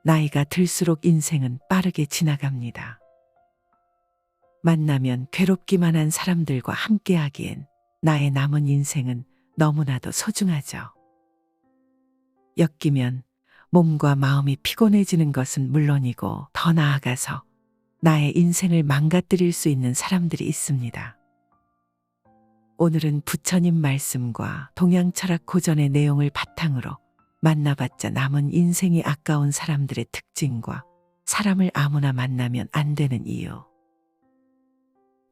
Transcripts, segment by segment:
나이가 들수록 인생은 빠르게 지나갑니다. 만나면 괴롭기만 한 사람들과 함께하기엔 나의 남은 인생은 너무나도 소중하죠. 엮이면 몸과 마음이 피곤해지는 것은 물론이고 더 나아가서 나의 인생을 망가뜨릴 수 있는 사람들이 있습니다. 오늘은 부처님 말씀과 동양 철학 고전의 내용을 바탕으로 만나봤자 남은 인생이 아까운 사람들의 특징과 사람을 아무나 만나면 안 되는 이유,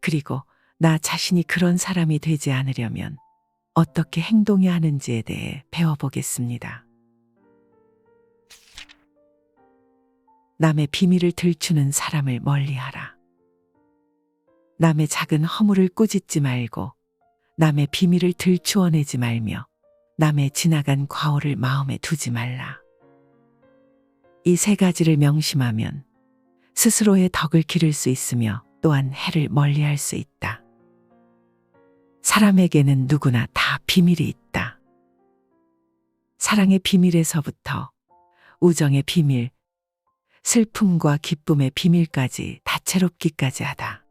그리고 나 자신이 그런 사람이 되지 않으려면 어떻게 행동해야 하는지에 대해 배워보겠습니다. 남의 비밀을 들추는 사람을 멀리하라. 남의 작은 허물을 꾸짖지 말고 남의 비밀을 들추어내지 말며 남의 지나간 과오를 마음에 두지 말라. 이 세 가지를 명심하면 스스로의 덕을 기를 수 있으며 또한 해를 멀리할 수 있다. 사람에게는 누구나 다 비밀이 있다. 사랑의 비밀에서부터 우정의 비밀, 슬픔과 기쁨의 비밀까지 다채롭기까지 하다.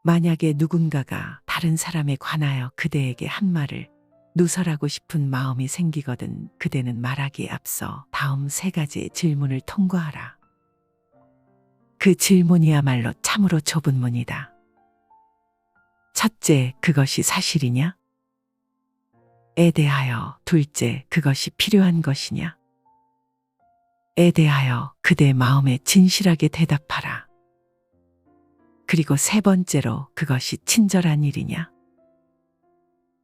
만약에 누군가가 다른 사람에 관하여 그대에게 한 말을 누설하고 싶은 마음이 생기거든 그대는 말하기에 앞서 다음 세 가지의 질문을 통과하라. 그 질문이야말로 참으로 좁은 문이다. 첫째, 그것이 사실이냐? 에 대하여. 둘째, 그것이 필요한 것이냐? 에 대하여 그대 마음에 진실하게 대답하라. 그리고 세 번째로, 그것이 친절한 일이냐?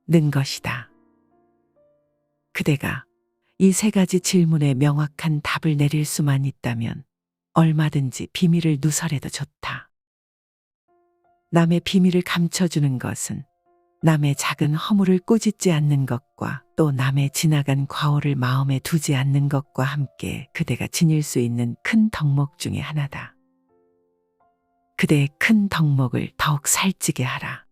는 것이다. 그대가 이 세 가지 질문에 명확한 답을 내릴 수만 있다면 얼마든지 비밀을 누설해도 좋다. 남의 비밀을 감춰주는 것은 남의 작은 허물을 꾸짖지 않는 것과 또 남의 지나간 과오를 마음에 두지 않는 것과 함께 그대가 지닐 수 있는 큰 덕목 중에 하나다. 그대의 큰 덕목을 더욱 살찌게 하라.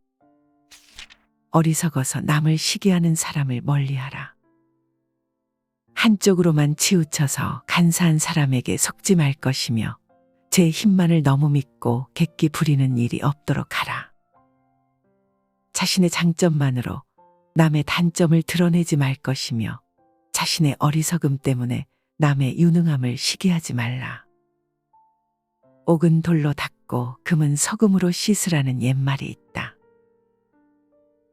어리석어서 남을 시기하는 사람을 멀리하라. 한쪽으로만 치우쳐서 간사한 사람에게 속지 말 것이며 제 힘만을 너무 믿고 객기 부리는 일이 없도록 하라. 자신의 장점만으로 남의 단점을 드러내지 말 것이며 자신의 어리석음 때문에 남의 유능함을 시기하지 말라. 옥은 돌로 닦고 금은 소금으로 씻으라는 옛말이 있다.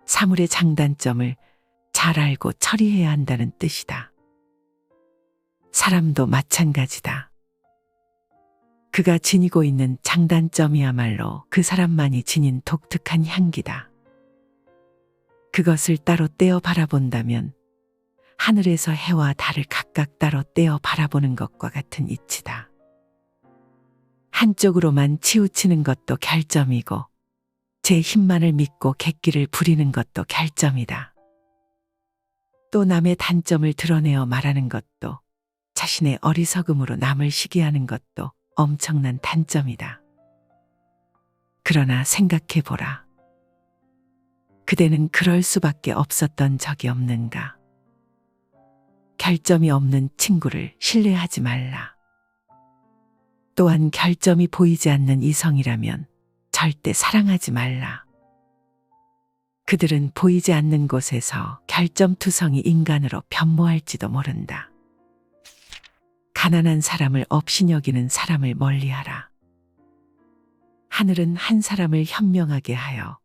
사물의 장단점을 잘 알고 처리해야 한다는 뜻이다. 사람도 마찬가지다. 그가 지니고 있는 장단점이야말로 그 사람만이 지닌 독특한 향기다. 그것을 따로 떼어 바라본다면 하늘에서 해와 달을 각각 따로 떼어 바라보는 것과 같은 이치다. 한쪽으로만 치우치는 것도 결점이고 제 힘만을 믿고 객기를 부리는 것도 결점이다. 또 남의 단점을 드러내어 말하는 것도 자신의 어리석음으로 남을 시기하는 것도 엄청난 단점이다. 그러나 생각해보라. 그대는 그럴 수밖에 없었던 적이 없는가? 결점이 없는 친구를 신뢰하지 말라. 또한 결점이 보이지 않는 이성이라면 절대 사랑하지 말라. 그들은 보이지 않는 곳에서 결점투성이 인간으로 변모할지도 모른다. 가난한 사람을 업신여기는 사람을 멀리하라. 하늘은 한 사람을 현명하게 하여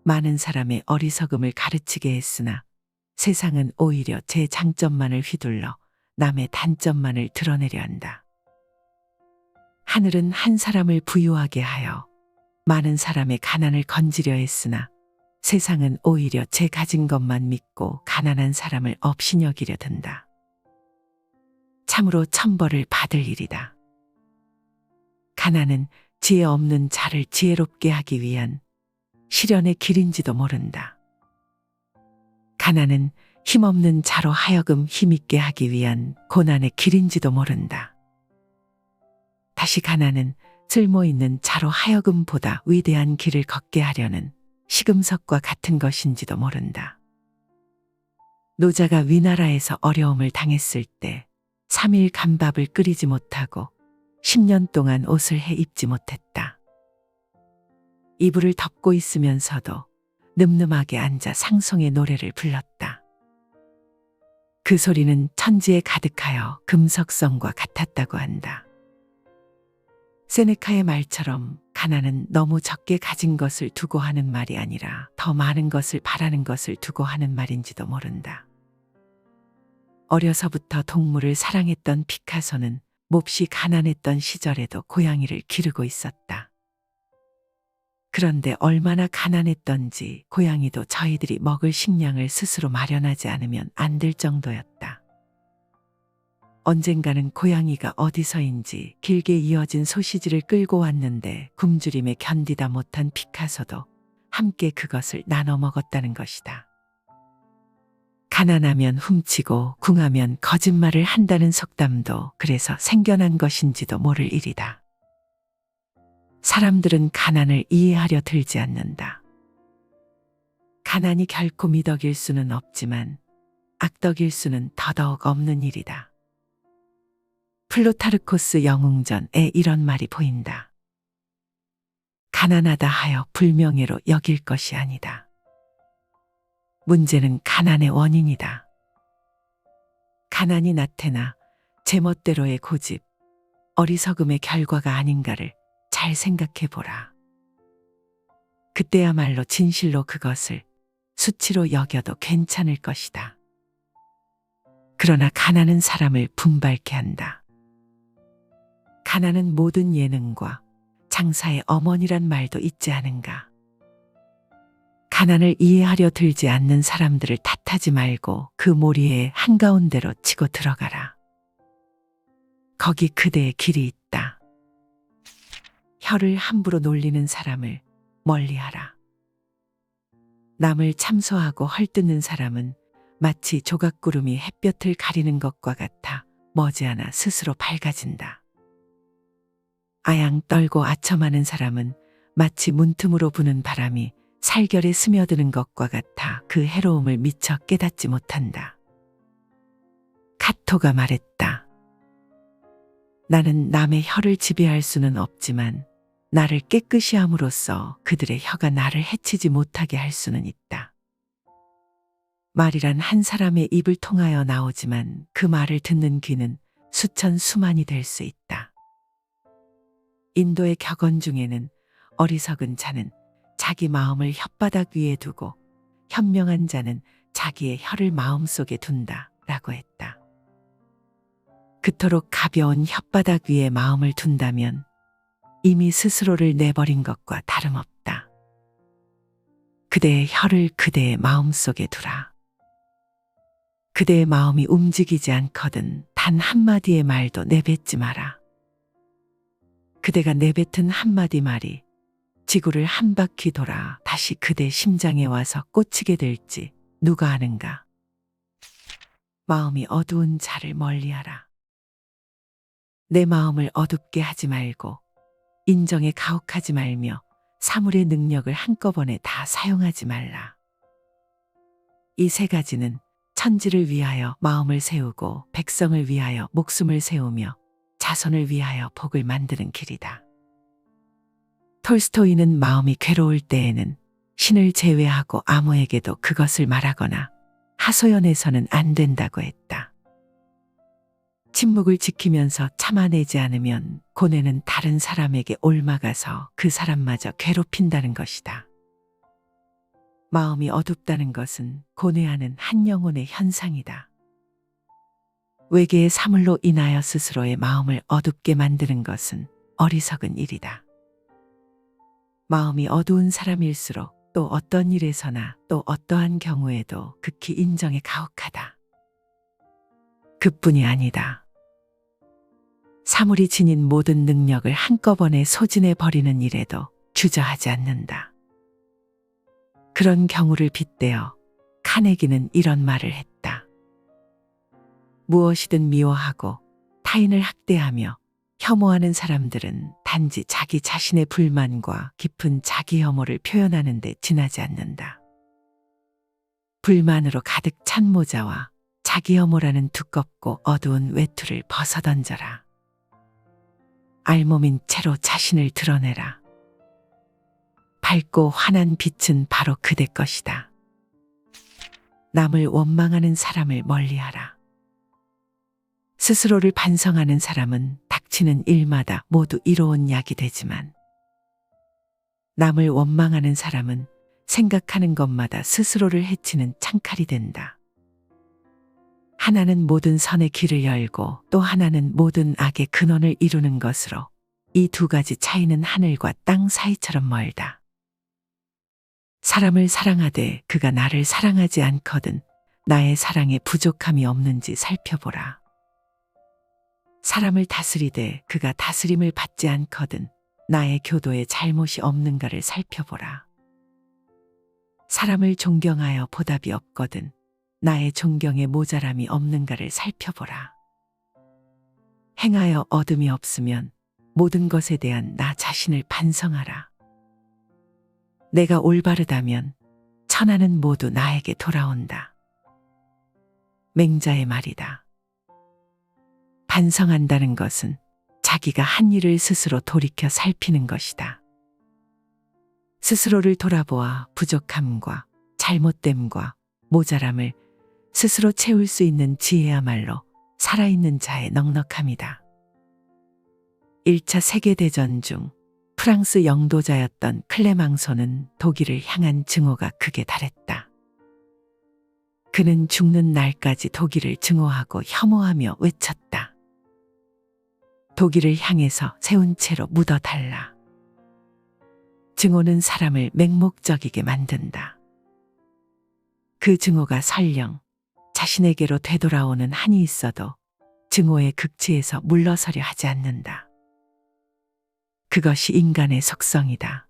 많은 사람의 어리석음을 가르치게 했으나 세상은 오히려 제 장점만을 휘둘러 남의 단점만을 드러내려 한다. 하늘은 한 사람을 부유하게 하여 많은 사람의 가난을 건지려 했으나 세상은 오히려 제 가진 것만 믿고 가난한 사람을 업신여기려 든다. 참으로 천벌을 받을 일이다. 가난은 지혜 없는 자를 지혜롭게 하기 위한 시련의 길인지도 모른다. 가난은 힘없는 자로 하여금 힘있게 하기 위한 고난의 길인지도 모른다. 다시 가난은 쓸모있는 자로 하여금 보다 위대한 길을 걷게 하려는 시금석과 같은 것인지도 모른다. 노자가 위나라에서 어려움을 당했을 때 3일 간밥을 끓이지 못하고 10년 동안 옷을 해 입지 못했다. 이불을 덮고 있으면서도 늠름하게 앉아 상송의 노래를 불렀다. 그 소리는 천지에 가득하여 금석성과 같았다고 한다. 세네카의 말처럼 가난은 너무 적게 가진 것을 두고 하는 말이 아니라 더 많은 것을 바라는 것을 두고 하는 말인지도 모른다. 어려서부터 동물을 사랑했던 피카소는 몹시 가난했던 시절에도 고양이를 기르고 있었다. 그런데 얼마나 가난했던지 고양이도 저희들이 먹을 식량을 스스로 마련하지 않으면 안 될 정도였다. 언젠가는 고양이가 어디서인지 길게 이어진 소시지를 끌고 왔는데 굶주림에 견디다 못한 피카소도 함께 그것을 나눠 먹었다는 것이다. 가난하면 훔치고 궁하면 거짓말을 한다는 속담도 그래서 생겨난 것인지도 모를 일이다. 사람들은 가난을 이해하려 들지 않는다. 가난이 결코 미덕일 수는 없지만 악덕일 수는 더더욱 없는 일이다. 플루타르코스 영웅전에 이런 말이 보인다. 가난하다 하여 불명예로 여길 것이 아니다. 문제는 가난의 원인이다. 가난이 나태나 제멋대로의 고집, 어리석음의 결과가 아닌가를 잘 생각해 보라. 그때야말로 진실로 그것을 수치로 여겨도 괜찮을 것이다. 그러나 가난은 사람을 분발케 한다. 가난은 모든 예능과 장사의 어머니란 말도 있지 않은가. 가난을 이해하려 들지 않는 사람들을 탓하지 말고 그 모리의 한가운데로 치고 들어가라. 거기 그대의 길이 있다. 혀를 함부로 놀리는 사람을 멀리하라. 남을 참소하고 헐뜯는 사람은 마치 조각구름이 햇볕을 가리는 것과 같아 머지않아 스스로 밝아진다. 아양 떨고 아첨하는 사람은 마치 문틈으로 부는 바람이 살결에 스며드는 것과 같아 그 해로움을 미처 깨닫지 못한다. 카토가 말했다. 나는 남의 혀를 지배할 수는 없지만 나를 깨끗이 함으로써 그들의 혀가 나를 해치지 못하게 할 수는 있다. 말이란 한 사람의 입을 통하여 나오지만 그 말을 듣는 귀는 수천 수만이 될 수 있다. 인도의 격언 중에는 어리석은 자는 자기 마음을 혓바닥 위에 두고 현명한 자는 자기의 혀를 마음속에 둔다 라고 했다. 그토록 가벼운 혓바닥 위에 마음을 둔다면 이미 스스로를 내버린 것과 다름없다. 그대의 혀를 그대의 마음속에 두라. 그대의 마음이 움직이지 않거든 단 한마디의 말도 내뱉지 마라. 그대가 내뱉은 한마디 말이 지구를 한 바퀴 돌아 다시 그대 심장에 와서 꽂히게 될지 누가 아는가. 마음이 어두운 자를 멀리하라. 내 마음을 어둡게 하지 말고 인정에 가혹하지 말며 사물의 능력을 한꺼번에 다 사용하지 말라. 이 세 가지는 천지를 위하여 마음을 세우고 백성을 위하여 목숨을 세우며 자손을 위하여 복을 만드는 길이다. 톨스토이는 마음이 괴로울 때에는 신을 제외하고 아무에게도 그것을 말하거나 하소연해서는 안 된다고 했다. 침묵을 지키면서 참아내지 않으면 고뇌는 다른 사람에게 옮아가서 그 사람마저 괴롭힌다는 것이다. 마음이 어둡다는 것은 고뇌하는 한 영혼의 현상이다. 외계의 사물로 인하여 스스로의 마음을 어둡게 만드는 것은 어리석은 일이다. 마음이 어두운 사람일수록 또 어떤 일에서나 또 어떠한 경우에도 극히 인정에 가혹하다. 그뿐이 아니다. 사물이 지닌 모든 능력을 한꺼번에 소진해 버리는 일에도 주저하지 않는다. 그런 경우를 빗대어 카네기는 이런 말을 했다. 무엇이든 미워하고 타인을 학대하며 혐오하는 사람들은 단지 자기 자신의 불만과 깊은 자기 혐오를 표현하는 데 지나지 않는다. 불만으로 가득 찬 모자와 자기 혐오라는 두껍고 어두운 외투를 벗어던져라. 알몸인 채로 자신을 드러내라. 밝고 환한 빛은 바로 그대 것이다. 남을 원망하는 사람을 멀리하라. 스스로를 반성하는 사람은 닥치는 일마다 모두 이로운 약이 되지만 남을 원망하는 사람은 생각하는 것마다 스스로를 해치는 창칼이 된다. 하나는 모든 선의 길을 열고 또 하나는 모든 악의 근원을 이루는 것으로 이 두 가지 차이는 하늘과 땅 사이처럼 멀다. 사람을 사랑하되 그가 나를 사랑하지 않거든 나의 사랑에 부족함이 없는지 살펴보라. 사람을 다스리되 그가 다스림을 받지 않거든 나의 교도에 잘못이 없는가를 살펴보라. 사람을 존경하여 보답이 없거든 나의 존경에 모자람이 없는가를 살펴보라. 행하여 얻음이 없으면 모든 것에 대한 나 자신을 반성하라. 내가 올바르다면 천하는 모두 나에게 돌아온다. 맹자의 말이다. 반성한다는 것은 자기가 한 일을 스스로 돌이켜 살피는 것이다. 스스로를 돌아보아 부족함과 잘못됨과 모자람을 스스로 채울 수 있는 지혜야말로 살아있는 자의 넉넉함이다. 1차 세계대전 중 프랑스 영도자였던 클레망소는 독일을 향한 증오가 극에 달했다. 그는 죽는 날까지 독일을 증오하고 혐오하며 외쳤다. 독일을 향해서 세운 채로 묻어달라. 증오는 사람을 맹목적이게 만든다. 그 증오가 설령 자신에게로 되돌아오는 한이 있어도 증오의 극치에서 물러서려 하지 않는다. 그것이 인간의 속성이다.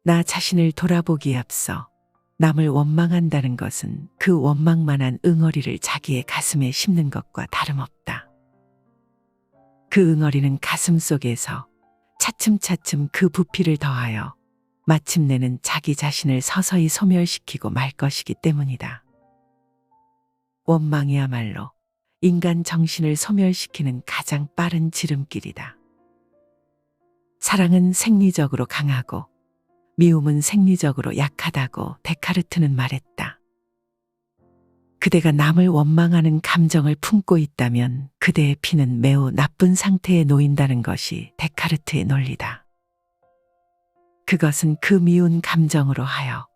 나 자신을 돌아보기에 앞서 남을 원망한다는 것은 그 원망만한 응어리를 자기의 가슴에 심는 것과 다름없다. 그 응어리는 가슴 속에서 차츰차츰 그 부피를 더하여 마침내는 자기 자신을 서서히 소멸시키고 말 것이기 때문이다. 원망이야말로 인간 정신을 소멸시키는 가장 빠른 지름길이다. 사랑은 생리적으로 강하고 미움은 생리적으로 약하다고 데카르트는 말했다. 그대가 남을 원망하는 감정을 품고 있다면 그대의 피는 매우 나쁜 상태에 놓인다는 것이 데카르트의 논리다. 그것은 그 미운 감정으로 하여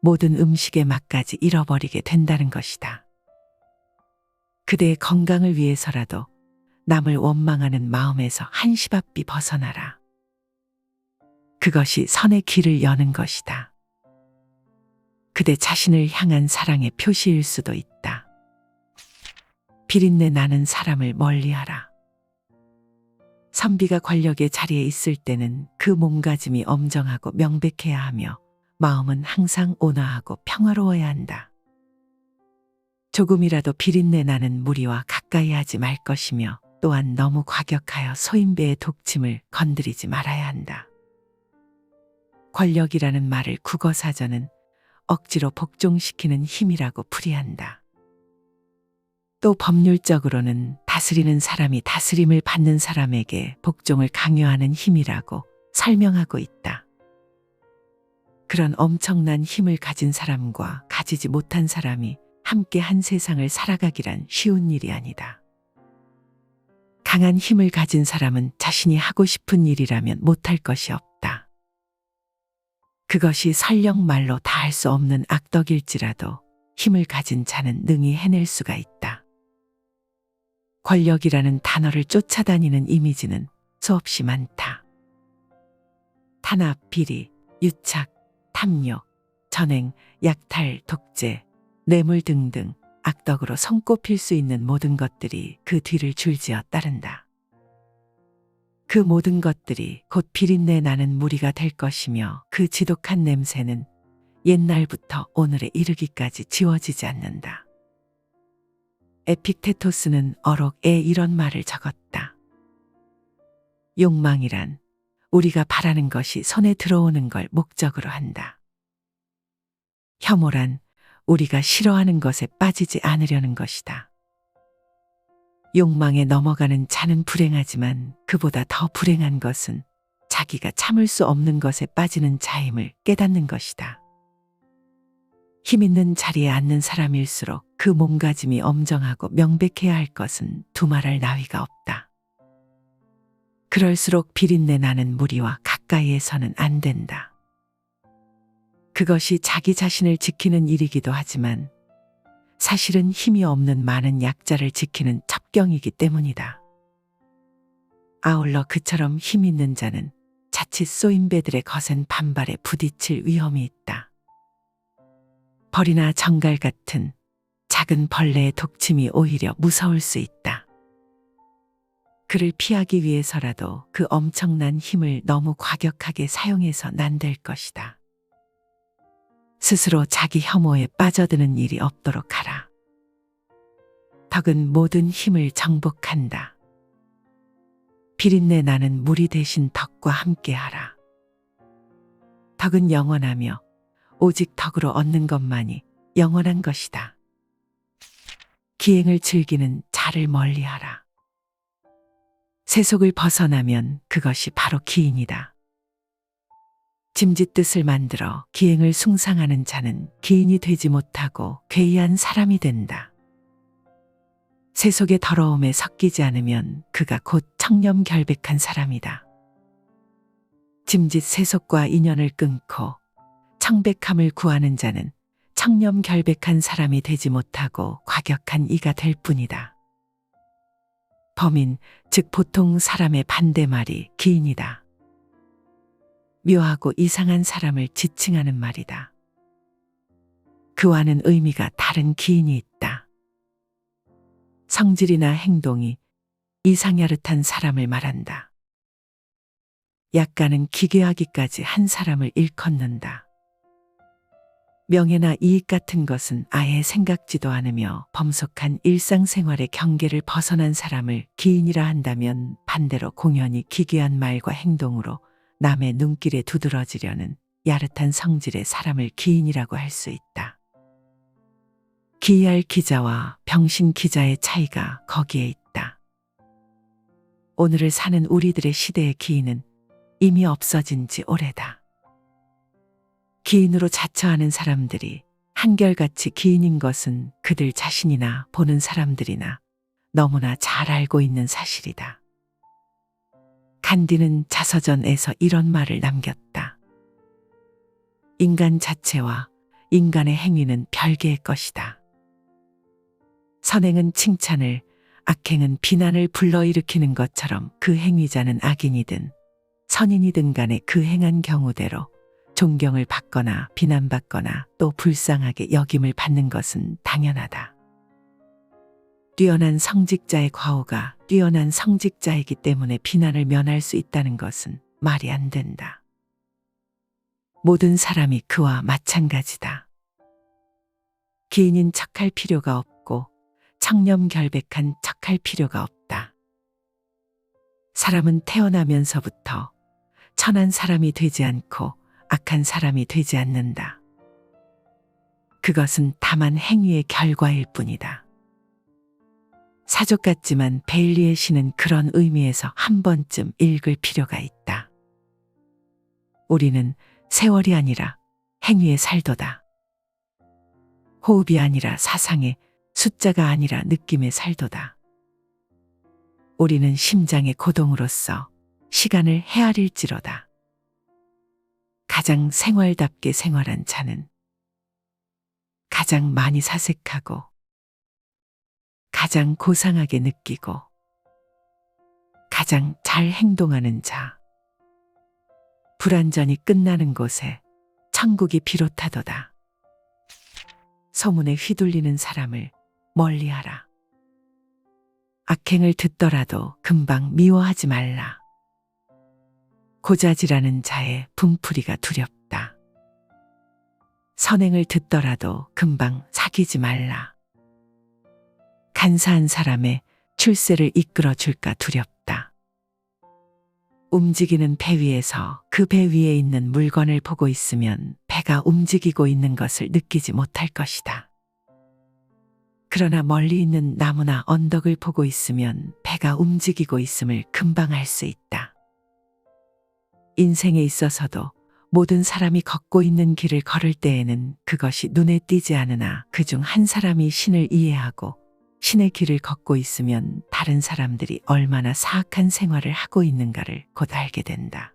모든 음식의 맛까지 잃어버리게 된다는 것이다. 그대의 건강을 위해서라도 남을 원망하는 마음에서 한 시 앞이 벗어나라. 그것이 선의 길을 여는 것이다. 그대 자신을 향한 사랑의 표시일 수도 있다. 비린내 나는 사람을 멀리하라. 선비가 권력의 자리에 있을 때는 그 몸가짐이 엄정하고 명백해야 하며 마음은 항상 온화하고 평화로워야 한다. 조금이라도 비린내 나는 무리와 가까이 하지 말 것이며 또한 너무 과격하여 소인배의 독침을 건드리지 말아야 한다. 권력이라는 말을 국어사전은 억지로 복종시키는 힘이라고 풀이한다. 또 법률적으로는 다스리는 사람이 다스림을 받는 사람에게 복종을 강요하는 힘이라고 설명하고 있다. 그런 엄청난 힘을 가진 사람과 가지지 못한 사람이 함께 한 세상을 살아가기란 쉬운 일이 아니다. 강한 힘을 가진 사람은 자신이 하고 싶은 일이라면 못할 것이 없다. 그것이 설령 말로 다 할 수 없는 악덕일지라도 힘을 가진 자는 능히 해낼 수가 있다. 권력이라는 단어를 쫓아다니는 이미지는 수없이 많다. 탄압, 비리, 유착, 탐욕, 전횡, 약탈, 독재, 뇌물 등등 악덕으로 손꼽힐 수 있는 모든 것들이 그 뒤를 줄지어 따른다. 그 모든 것들이 곧 비린내 나는 무리가 될 것이며 그 지독한 냄새는 옛날부터 오늘에 이르기까지 지워지지 않는다. 에픽테토스는 어록에 이런 말을 적었다. 욕망이란 우리가 바라는 것이 손에 들어오는 걸 목적으로 한다. 혐오란 우리가 싫어하는 것에 빠지지 않으려는 것이다. 욕망에 넘어가는 자는 불행하지만 그보다 더 불행한 것은 자기가 참을 수 없는 것에 빠지는 자임을 깨닫는 것이다. 힘 있는 자리에 앉는 사람일수록 그 몸가짐이 엄정하고 명백해야 할 것은 두말할 나위가 없다. 그럴수록 비린내 나는 무리와 가까이에서는 안 된다. 그것이 자기 자신을 지키는 일이기도 하지만 사실은 힘이 없는 많은 약자를 지키는 첩경이기 때문이다. 아울러 그처럼 힘 있는 자는 자칫 쏘임배들의 거센 반발에 부딪힐 위험이 있다. 벌이나 정갈 같은 작은 벌레의 독침이 오히려 무서울 수 있다. 그를 피하기 위해서라도 그 엄청난 힘을 너무 과격하게 사용해서 난될 것이다. 스스로 자기 혐오에 빠져드는 일이 없도록 하라. 덕은 모든 힘을 정복한다. 비린내 나는 무리 대신 덕과 함께하라. 덕은 영원하며 오직 덕으로 얻는 것만이 영원한 것이다. 기행을 즐기는 자를 멀리하라. 세속을 벗어나면 그것이 바로 기인이다. 짐짓뜻을 만들어 기행을 숭상하는 자는 기인이 되지 못하고 괴이한 사람이 된다. 세속의 더러움에 섞이지 않으면 그가 곧 청렴결백한 사람이다. 짐짓 세속과 인연을 끊고 청백함을 구하는 자는 청렴결백한 사람이 되지 못하고 과격한 이가 될 뿐이다. 범인, 즉 보통 사람의 반대말이 기인이다. 묘하고 이상한 사람을 지칭하는 말이다. 그와는 의미가 다른 기인이 있다. 성질이나 행동이 이상야릇한 사람을 말한다. 약간은 기괴하기까지 한 사람을 일컫는다. 명예나 이익 같은 것은 아예 생각지도 않으며 범속한 일상생활의 경계를 벗어난 사람을 기인이라 한다면 반대로 공연히 기괴한 말과 행동으로 남의 눈길에 두드러지려는 야릇한 성질의 사람을 기인이라고 할 수 있다. 기이할 기자와 병신 기자의 차이가 거기에 있다. 오늘을 사는 우리들의 시대의 기인은 이미 없어진 지 오래다. 기인으로 자처하는 사람들이 한결같이 기인인 것은 그들 자신이나 보는 사람들이나 너무나 잘 알고 있는 사실이다. 간디는 자서전에서 이런 말을 남겼다. 인간 자체와 인간의 행위는 별개의 것이다. 선행은 칭찬을, 악행은 비난을 불러일으키는 것처럼 그 행위자는 악인이든 선인이든 간에 그 행한 경우대로 존경을 받거나 비난받거나 또 불쌍하게 여김을 받는 것은 당연하다. 뛰어난 성직자의 과오가 뛰어난 성직자이기 때문에 비난을 면할 수 있다는 것은 말이 안 된다. 모든 사람이 그와 마찬가지다. 기인인 척할 필요가 없고 청렴결백한 척할 필요가 없다. 사람은 태어나면서부터 천한 사람이 되지 않고 악한 사람이 되지 않는다. 그것은 다만 행위의 결과일 뿐이다. 사족 같지만 베일리의 시는 그런 의미에서 한 번쯤 읽을 필요가 있다. 우리는 세월이 아니라 행위에 살도다. 호흡이 아니라 사상에, 숫자가 아니라 느낌에 살도다. 우리는 심장의 고동으로서 시간을 헤아릴지로다. 가장 생활답게 생활한 자는 가장 많이 사색하고 가장 고상하게 느끼고 가장 잘 행동하는 자. 불완전히 끝나는 곳에 천국이 비롯하도다. 소문에 휘둘리는 사람을 멀리하라. 악행을 듣더라도 금방 미워하지 말라. 고자질하는 자의 분풀이가 두렵다. 선행을 듣더라도 금방 사귀지 말라. 간사한 사람의 출세를 이끌어 줄까 두렵다. 움직이는 배 위에서 그 배 위에 있는 물건을 보고 있으면 배가 움직이고 있는 것을 느끼지 못할 것이다. 그러나 멀리 있는 나무나 언덕을 보고 있으면 배가 움직이고 있음을 금방 알 수 있다. 인생에 있어서도 모든 사람이 걷고 있는 길을 걸을 때에는 그것이 눈에 띄지 않으나 그중 한 사람이 신을 이해하고 신의 길을 걷고 있으면 다른 사람들이 얼마나 사악한 생활을 하고 있는가를 곧 알게 된다.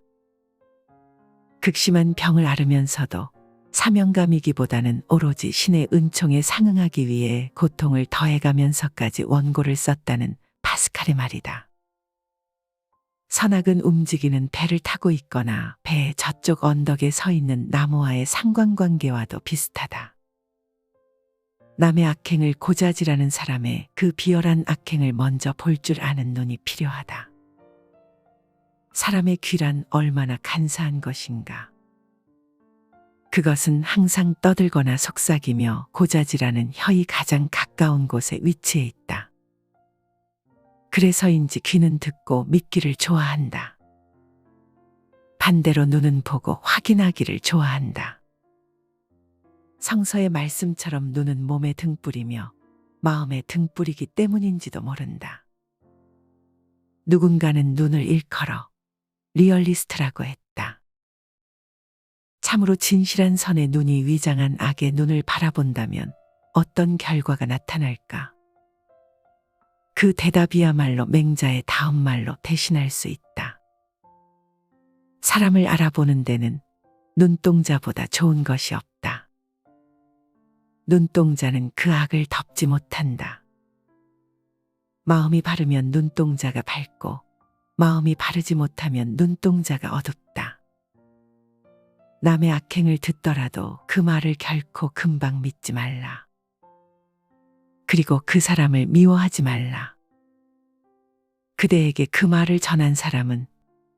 극심한 병을 앓으면서도 사명감이기보다는 오로지 신의 은총에 상응하기 위해 고통을 더해가면서까지 원고를 썼다는 파스칼의 말이다. 선악은 움직이는 배를 타고 있거나 배의 저쪽 언덕에 서 있는 나무와의 상관관계와도 비슷하다. 남의 악행을 고자질하는 사람의 그 비열한 악행을 먼저 볼 줄 아는 눈이 필요하다. 사람의 귀란 얼마나 간사한 것인가. 그것은 항상 떠들거나 속삭이며 고자질하는 혀이 가장 가까운 곳에 위치해 있다. 그래서인지 귀는 듣고 믿기를 좋아한다. 반대로 눈은 보고 확인하기를 좋아한다. 성서의 말씀처럼 눈은 몸에 등불이며 마음에 등불이기 때문인지도 모른다. 누군가는 눈을 일컬어 리얼리스트라고 했다. 참으로 진실한 선의 눈이 위장한 악의 눈을 바라본다면 어떤 결과가 나타날까? 그 대답이야말로 맹자의 다음 말로 대신할 수 있다. 사람을 알아보는 데는 눈동자보다 좋은 것이 없다. 눈동자는 그 악을 덮지 못한다. 마음이 바르면 눈동자가 밝고 마음이 바르지 못하면 눈동자가 어둡다. 남의 악행을 듣더라도 그 말을 결코 금방 믿지 말라. 그리고 그 사람을 미워하지 말라. 그대에게 그 말을 전한 사람은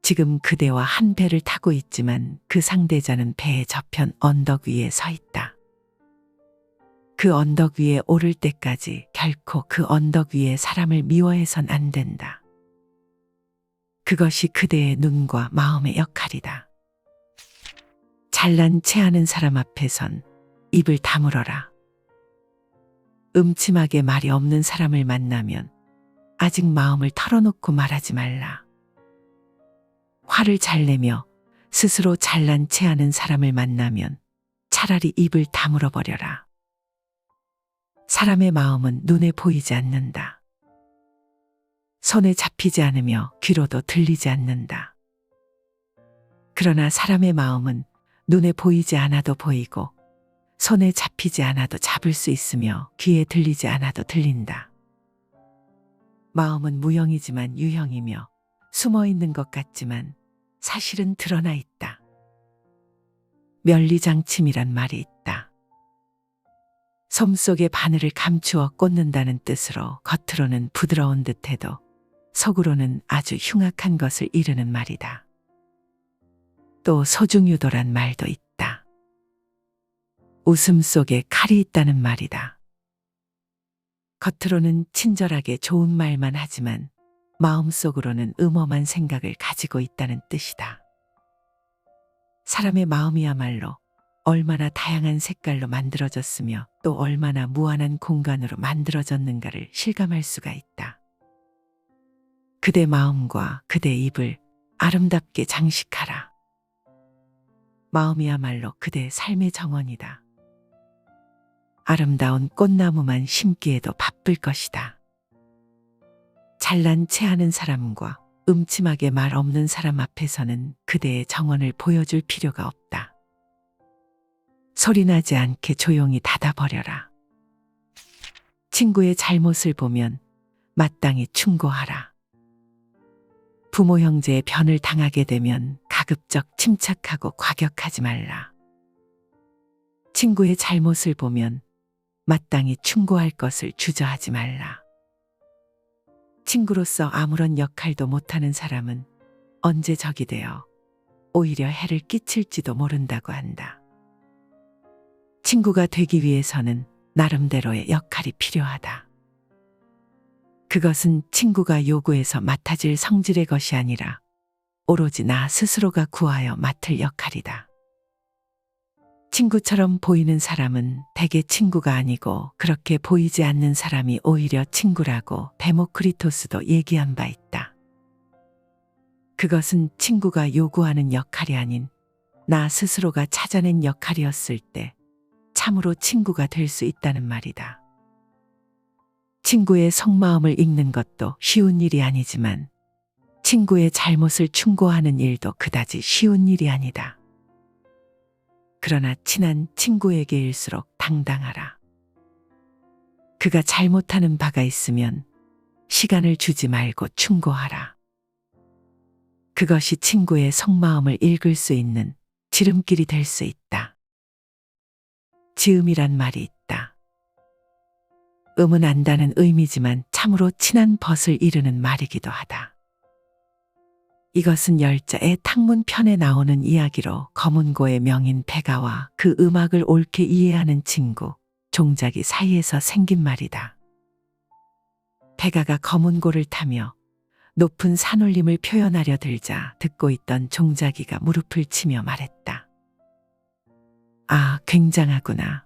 지금 그대와 한 배를 타고 있지만 그 상대자는 배의 저편 언덕 위에 서 있다. 그 언덕 위에 오를 때까지 결코 그 언덕 위에 사람을 미워해선 안 된다. 그것이 그대의 눈과 마음의 역할이다. 잘난 체하는 사람 앞에선 입을 다물어라. 음침하게 말이 없는 사람을 만나면 아직 마음을 털어놓고 말하지 말라. 화를 잘 내며 스스로 잘난 체하는 사람을 만나면 차라리 입을 다물어 버려라. 사람의 마음은 눈에 보이지 않는다. 손에 잡히지 않으며 귀로도 들리지 않는다. 그러나 사람의 마음은 눈에 보이지 않아도 보이고 손에 잡히지 않아도 잡을 수 있으며 귀에 들리지 않아도 들린다. 마음은 무형이지만 유형이며 숨어 있는 것 같지만 사실은 드러나 있다. 면리장침이란 말이 있다. 솜 속에 바늘을 감추어 꽂는다는 뜻으로 겉으로는 부드러운 듯해도 속으로는 아주 흉악한 것을 이르는 말이다. 또 소중유도란 말도 있다. 웃음 속에 칼이 있다는 말이다. 겉으로는 친절하게 좋은 말만 하지만 마음속으로는 음험한 생각을 가지고 있다는 뜻이다. 사람의 마음이야말로 얼마나 다양한 색깔로 만들어졌으며 또 얼마나 무한한 공간으로 만들어졌는가를 실감할 수가 있다. 그대 마음과 그대 입을 아름답게 장식하라. 마음이야말로 그대의 삶의 정원이다. 아름다운 꽃나무만 심기에도 바쁠 것이다. 잘난 체하는 사람과 음침하게 말 없는 사람 앞에서는 그대의 정원을 보여줄 필요가 없다. 소리나지 않게 조용히 닫아버려라. 친구의 잘못을 보면 마땅히 충고하라. 부모 형제의 변을 당하게 되면 가급적 침착하고 과격하지 말라. 친구의 잘못을 보면 마땅히 충고할 것을 주저하지 말라. 친구로서 아무런 역할도 못하는 사람은 언제 적이 되어 오히려 해를 끼칠지도 모른다고 한다. 친구가 되기 위해서는 나름대로의 역할이 필요하다. 그것은 친구가 요구해서 맡아질 성질의 것이 아니라 오로지 나 스스로가 구하여 맡을 역할이다. 친구처럼 보이는 사람은 대개 친구가 아니고 그렇게 보이지 않는 사람이 오히려 친구라고 데모크리토스도 얘기한 바 있다. 그것은 친구가 요구하는 역할이 아닌 나 스스로가 찾아낸 역할이었을 때 참으로 친구가 될 수 있다는 말이다. 친구의 속마음을 읽는 것도 쉬운 일이 아니지만 친구의 잘못을 충고하는 일도 그다지 쉬운 일이 아니다. 그러나 친한 친구에게일수록 당당하라. 그가 잘못하는 바가 있으면 시간을 주지 말고 충고하라. 그것이 친구의 속마음을 읽을 수 있는 지름길이 될 수 있다. 지음이란 말이 있다. 음은 안다는 의미지만 참으로 친한 벗을 이르는 말이기도 하다. 이것은 열자의 탕문편에 나오는 이야기로 검은고의 명인 백아와 그 음악을 옳게 이해하는 친구, 종자기 사이에서 생긴 말이다. 백아가 검은고를 타며 높은 산울림을 표현하려 들자 듣고 있던 종자기가 무릎을 치며 말했다. 아, 굉장하구나.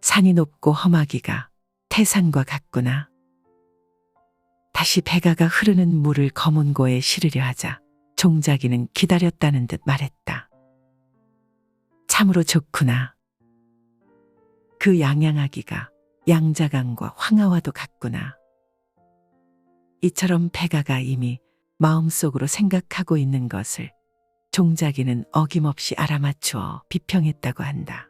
산이 높고 험하기가 태산과 같구나. 다시 백아가 흐르는 물을 검은고에 실으려 하자 종자기는 기다렸다는 듯 말했다. 참으로 좋구나. 그 양양하기가 양자강과 황하와도 같구나. 이처럼 백아가 이미 마음속으로 생각하고 있는 것을 종자기는 어김없이 알아맞추어 비평했다고 한다.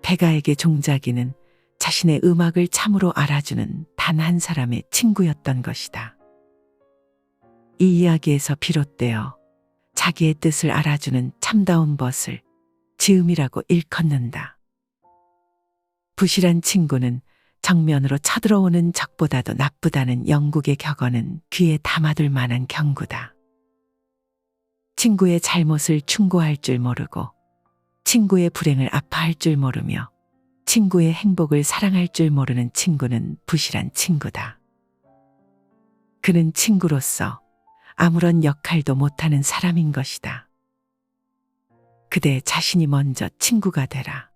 백아에게 종자기는 자신의 음악을 참으로 알아주는 단 한 사람의 친구였던 것이다. 이 이야기에서 비롯되어 자기의 뜻을 알아주는 참다운 벗을 지음이라고 일컫는다. 부실한 친구는 정면으로 쳐들어오는 적보다도 나쁘다는 영국의 격언은 귀에 담아둘 만한 경구다. 친구의 잘못을 충고할 줄 모르고 친구의 불행을 아파할 줄 모르며 친구의 행복을 사랑할 줄 모르는 친구는 부실한 친구다. 그는 친구로서 아무런 역할도 못하는 사람인 것이다. 그대 자신이 먼저 친구가 되라.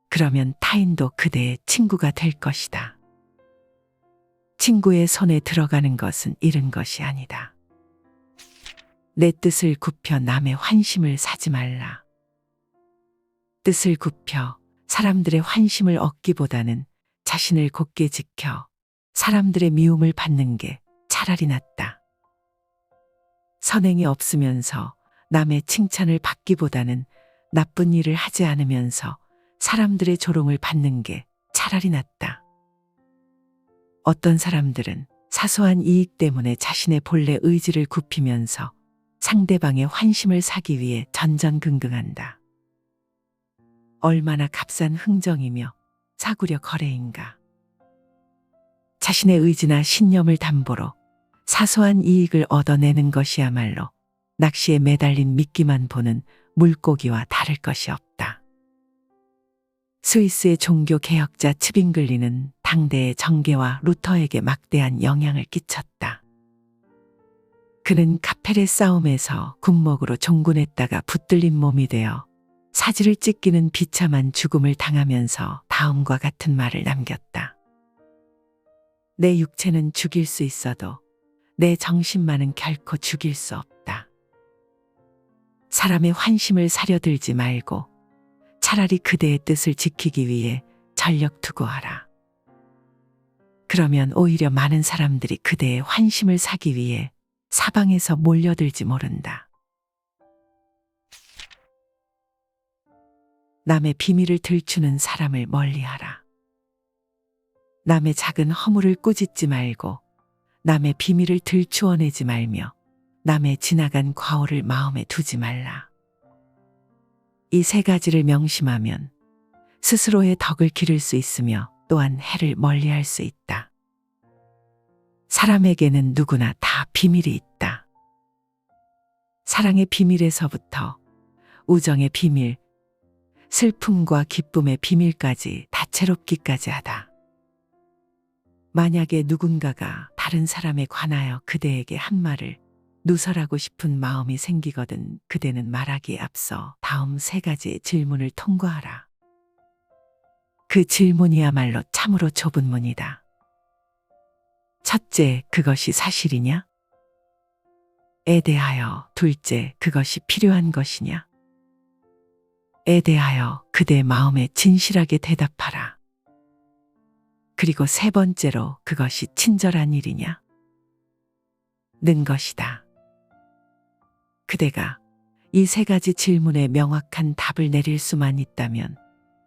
그러면 타인도 그대의 친구가 될 것이다. 친구의 손에 들어가는 것은 잃은 것이 아니다. 내 뜻을 굽혀 남의 환심을 사지 말라. 뜻을 굽혀 사람들의 환심을 얻기보다는 자신을 곧게 지켜 사람들의 미움을 받는 게 차라리 낫다. 선행이 없으면서 남의 칭찬을 받기보다는 나쁜 일을 하지 않으면서 사람들의 조롱을 받는 게 차라리 낫다. 어떤 사람들은 사소한 이익 때문에 자신의 본래 의지를 굽히면서 상대방의 환심을 사기 위해 전전긍긍한다. 얼마나 값싼 흥정이며 사구려 거래인가. 자신의 의지나 신념을 담보로 사소한 이익을 얻어내는 것이야말로 낚시에 매달린 미끼만 보는 물고기와 다를 것이 없다. 스위스의 종교 개혁자 츠빙글리는 당대의 정계와 루터에게 막대한 영향을 끼쳤다. 그는 카펠의 싸움에서 군목으로 종군했다가 붙들린 몸이 되어 사지를 찢기는 비참한 죽음을 당하면서 다음과 같은 말을 남겼다. 내 육체는 죽일 수 있어도 내 정신만은 결코 죽일 수 없다. 사람의 환심을 사려들지 말고 차라리 그대의 뜻을 지키기 위해 전력 투구하라. 그러면 오히려 많은 사람들이 그대의 환심을 사기 위해 사방에서 몰려들지 모른다. 남의 비밀을 들추는 사람을 멀리하라. 남의 작은 허물을 꾸짖지 말고 남의 비밀을 들추어내지 말며 남의 지나간 과오를 마음에 두지 말라. 이 세 가지를 명심하면 스스로의 덕을 기를 수 있으며 또한 해를 멀리할 수 있다. 사람에게는 누구나 다 비밀이 있다. 사랑의 비밀에서부터 우정의 비밀, 슬픔과 기쁨의 비밀까지 다채롭기까지 하다. 만약에 누군가가 다른 사람에 관하여 그대에게 한 말을 누설하고 싶은 마음이 생기거든 그대는 말하기에 앞서 다음 세 가지의 질문을 통과하라. 그 질문이야말로 참으로 좁은 문이다. 첫째, 그것이 사실이냐? 에 대하여. 둘째, 그것이 필요한 것이냐? 에 대하여 그대의 마음에 진실하게 대답하라. 그리고 세 번째로, 그것이 친절한 일이냐? 는 것이다. 그대가 이 세 가지 질문에 명확한 답을 내릴 수만 있다면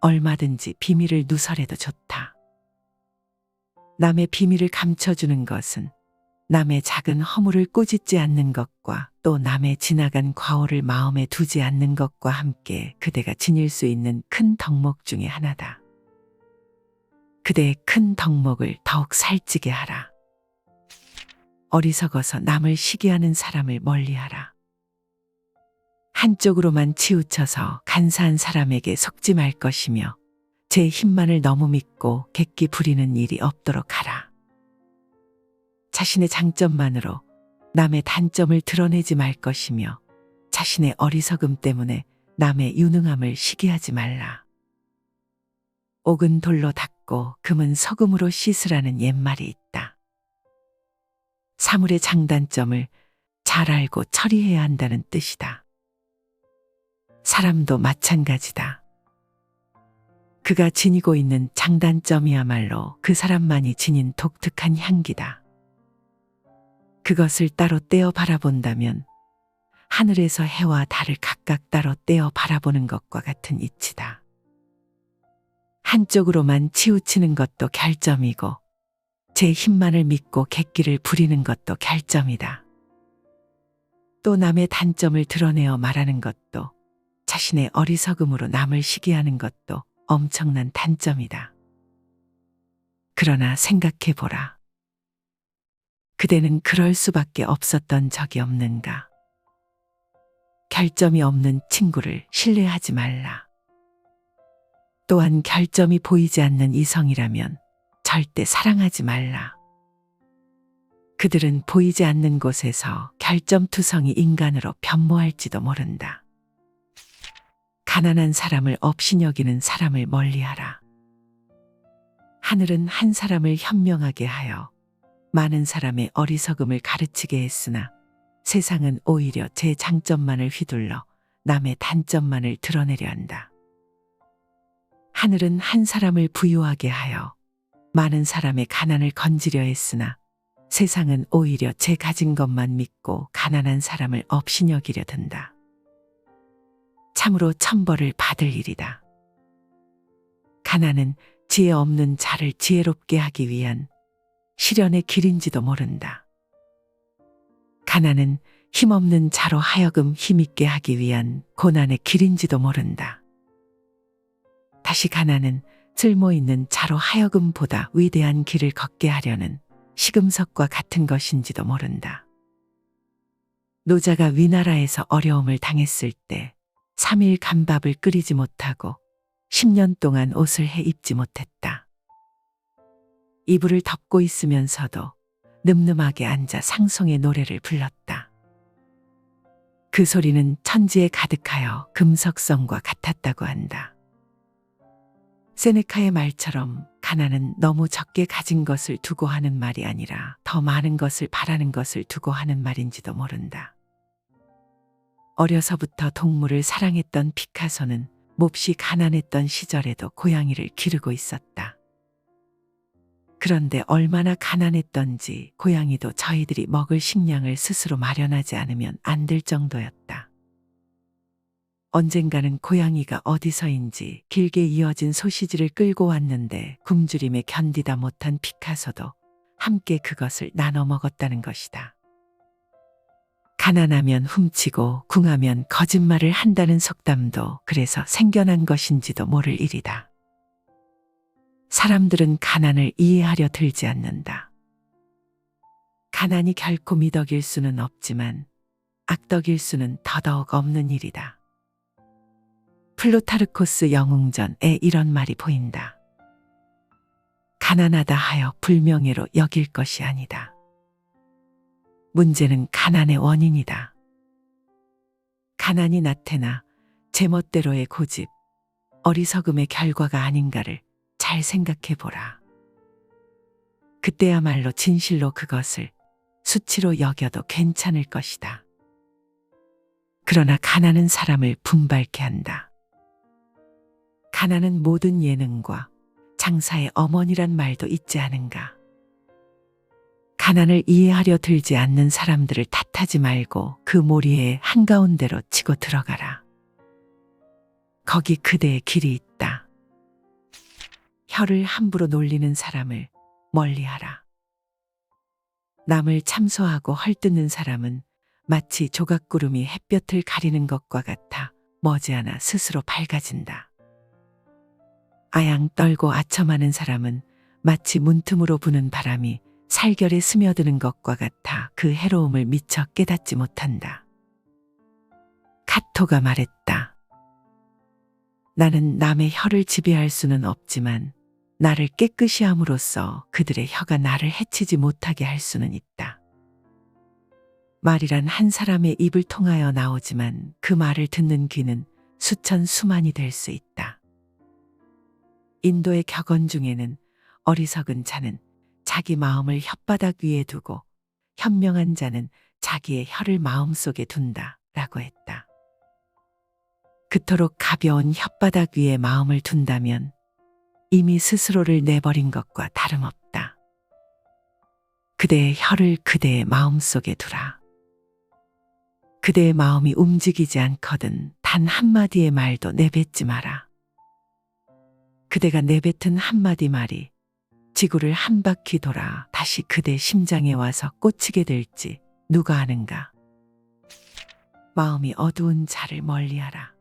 얼마든지 비밀을 누설해도 좋다. 남의 비밀을 감춰주는 것은 남의 작은 허물을 꾸짖지 않는 것과 또 남의 지나간 과오를 마음에 두지 않는 것과 함께 그대가 지닐 수 있는 큰 덕목 중에 하나다. 그대의 큰 덕목을 더욱 살찌게 하라. 어리석어서 남을 시기하는 사람을 멀리하라. 한쪽으로만 치우쳐서 간사한 사람에게 속지 말 것이며 제 힘만을 너무 믿고 객기 부리는 일이 없도록 하라. 자신의 장점만으로 남의 단점을 드러내지 말 것이며 자신의 어리석음 때문에 남의 유능함을 시기하지 말라. 옥은 돌로 닦고 금은 소금으로 씻으라는 옛말이 있다. 사물의 장단점을 잘 알고 처리해야 한다는 뜻이다. 사람도 마찬가지다. 그가 지니고 있는 장단점이야말로 그 사람만이 지닌 독특한 향기다. 그것을 따로 떼어 바라본다면 하늘에서 해와 달을 각각 따로 떼어 바라보는 것과 같은 이치다. 한쪽으로만 치우치는 것도 결점이고 제 힘만을 믿고 객기를 부리는 것도 결점이다. 또 남의 단점을 드러내어 말하는 것도 자신의 어리석음으로 남을 시기하는 것도 엄청난 단점이다. 그러나 생각해보라. 그대는 그럴 수밖에 없었던 적이 없는가? 결점이 없는 친구를 신뢰하지 말라. 또한 결점이 보이지 않는 이성이라면 절대 사랑하지 말라. 그들은 보이지 않는 곳에서 결점투성이 인간으로 변모할지도 모른다. 가난한 사람을 업신여기는 사람을 멀리하라. 하늘은 한 사람을 현명하게 하여 많은 사람의 어리석음을 가르치게 했으나 세상은 오히려 제 장점만을 휘둘러 남의 단점만을 드러내려 한다. 하늘은 한 사람을 부유하게 하여 많은 사람의 가난을 건지려 했으나 세상은 오히려 제 가진 것만 믿고 가난한 사람을 업신여기려 든다. 참으로 천벌을 받을 일이다. 가난은 지혜 없는 자를 지혜롭게 하기 위한 시련의 길인지도 모른다. 가난은 힘없는 자로 하여금 힘있게 하기 위한 고난의 길인지도 모른다. 다시 가난은 쓸모있는 자로 하여금 보다 위대한 길을 걷게 하려는 시금석과 같은 것인지도 모른다. 노자가 위나라에서 어려움을 당했을 때 3일 간밥을 끓이지 못하고 10년 동안 옷을 해 입지 못했다. 이불을 덮고 있으면서도 늠름하게 앉아 상송의 노래를 불렀다. 그 소리는 천지에 가득하여 금석성과 같았다고 한다. 세네카의 말처럼 가난은 너무 적게 가진 것을 두고 하는 말이 아니라 더 많은 것을 바라는 것을 두고 하는 말인지도 모른다. 어려서부터 동물을 사랑했던 피카소는 몹시 가난했던 시절에도 고양이를 기르고 있었다. 그런데 얼마나 가난했던지 고양이도 저희들이 먹을 식량을 스스로 마련하지 않으면 안 될 정도였다. 언젠가는 고양이가 어디서인지 길게 이어진 소시지를 끌고 왔는데 굶주림에 견디다 못한 피카소도 함께 그것을 나눠 먹었다는 것이다. 가난하면 훔치고 궁하면 거짓말을 한다는 속담도 그래서 생겨난 것인지도 모를 일이다. 사람들은 가난을 이해하려 들지 않는다. 가난이 결코 미덕일 수는 없지만 악덕일 수는 더더욱 없는 일이다. 플루타르코스 영웅전에 이런 말이 보인다. 가난하다 하여 불명예로 여길 것이 아니다. 문제는 가난의 원인이다. 가난이 나태나 제멋대로의 고집, 어리석음의 결과가 아닌가를 잘 생각해 보라. 그때야말로 진실로 그것을 수치로 여겨도 괜찮을 것이다. 그러나 가난은 사람을 분발케 한다. 가난은 모든 예능과 장사의 어머니란 말도 있지 않은가. 가난을 이해하려 들지 않는 사람들을 탓하지 말고 그 모리의 한가운데로 치고 들어가라. 거기 그대의 길이 있다. 혀를 함부로 놀리는 사람을 멀리하라. 남을 참소하고 헐뜯는 사람은 마치 조각구름이 햇볕을 가리는 것과 같아 머지않아 스스로 밝아진다. 아양 떨고 아첨하는 사람은 마치 문틈으로 부는 바람이 살결에 스며드는 것과 같아 그 해로움을 미처 깨닫지 못한다. 카토가 말했다. 나는 남의 혀를 지배할 수는 없지만 나를 깨끗이 함으로써 그들의 혀가 나를 해치지 못하게 할 수는 있다. 말이란 한 사람의 입을 통하여 나오지만 그 말을 듣는 귀는 수천 수만이 될 수 있다. 인도의 격언 중에는 어리석은 자는 자기 마음을 혓바닥 위에 두고 현명한 자는 자기의 혀를 마음속에 둔다 라고 했다. 그토록 가벼운 혓바닥 위에 마음을 둔다면 이미 스스로를 내버린 것과 다름없다. 그대의 혀를 그대의 마음속에 두라. 그대의 마음이 움직이지 않거든 단 한마디의 말도 내뱉지 마라. 그대가 내뱉은 한마디 말이 지구를 한 바퀴 돌아 다시 그대 심장에 와서 꽂히게 될지 누가 아는가. 마음이 어두운 자를 멀리하라.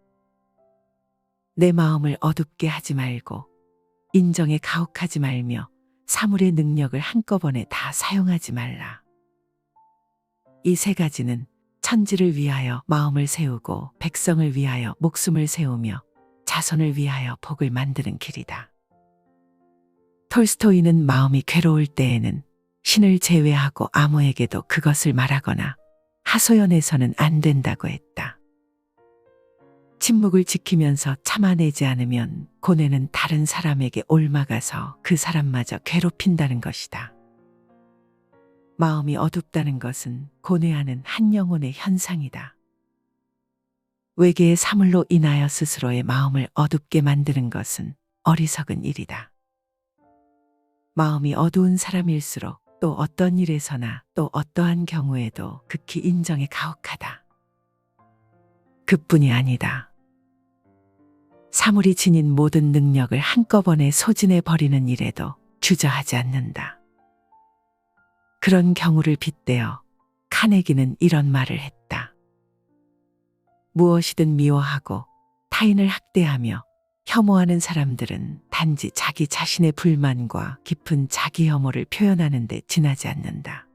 내 마음을 어둡게 하지 말고 인정에 가혹하지 말며 사물의 능력을 한꺼번에 다 사용하지 말라. 이 세 가지는 천지를 위하여 마음을 세우고 백성을 위하여 목숨을 세우며 자손을 위하여 복을 만드는 길이다. 톨스토이는 마음이 괴로울 때에는 신을 제외하고 아무에게도 그것을 말하거나 하소연해서는 안 된다고 했다. 침묵을 지키면서 참아내지 않으면 고뇌는 다른 사람에게 옮아가서 그 사람마저 괴롭힌다는 것이다. 마음이 어둡다는 것은 고뇌하는 한 영혼의 현상이다. 외계의 사물로 인하여 스스로의 마음을 어둡게 만드는 것은 어리석은 일이다. 마음이 어두운 사람일수록 또 어떤 일에서나 또 어떠한 경우에도 극히 인정에 가혹하다. 그뿐이 아니다. 사물이 지닌 모든 능력을 한꺼번에 소진해 버리는 일에도 주저하지 않는다. 그런 경우를 빗대어 카네기는 이런 말을 했다. 무엇이든 미워하고 타인을 학대하며 혐오하는 사람들은 단지 자기 자신의 불만과 깊은 자기 혐오를 표현하는 데 지나지 않는다.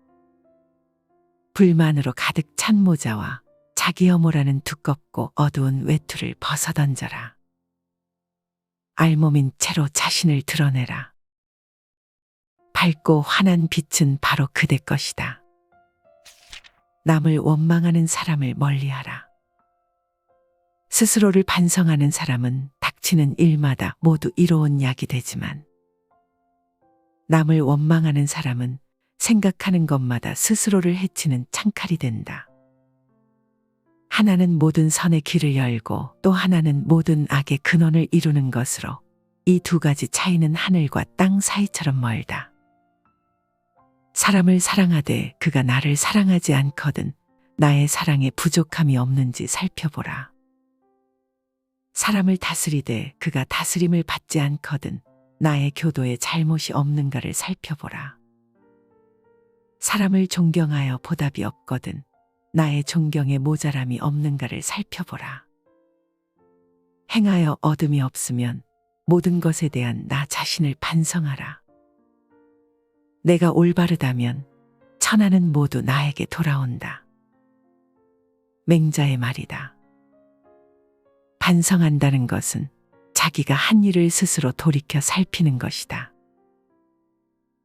불만으로 가득 찬 모자와 자기 혐오라는 두껍고 어두운 외투를 벗어던져라. 알몸인 채로 자신을 드러내라. 밝고 환한 빛은 바로 그대 것이다. 남을 원망하는 사람을 멀리하라. 스스로를 반성하는 사람은 닥치는 일마다 모두 이로운 약이 되지만 남을 원망하는 사람은 생각하는 것마다 스스로를 해치는 창칼이 된다. 하나는 모든 선의 길을 열고 또 하나는 모든 악의 근원을 이루는 것으로 이 두 가지 차이는 하늘과 땅 사이처럼 멀다. 사람을 사랑하되 그가 나를 사랑하지 않거든 나의 사랑에 부족함이 없는지 살펴보라. 사람을 다스리되 그가 다스림을 받지 않거든 나의 교도에 잘못이 없는가를 살펴보라. 사람을 존경하여 보답이 없거든 나의 존경에 모자람이 없는가를 살펴보라. 행하여 얻음이 없으면 모든 것에 대한 나 자신을 반성하라. 내가 올바르다면 천하는 모두 나에게 돌아온다. 맹자의 말이다. 반성한다는 것은 자기가 한 일을 스스로 돌이켜 살피는 것이다.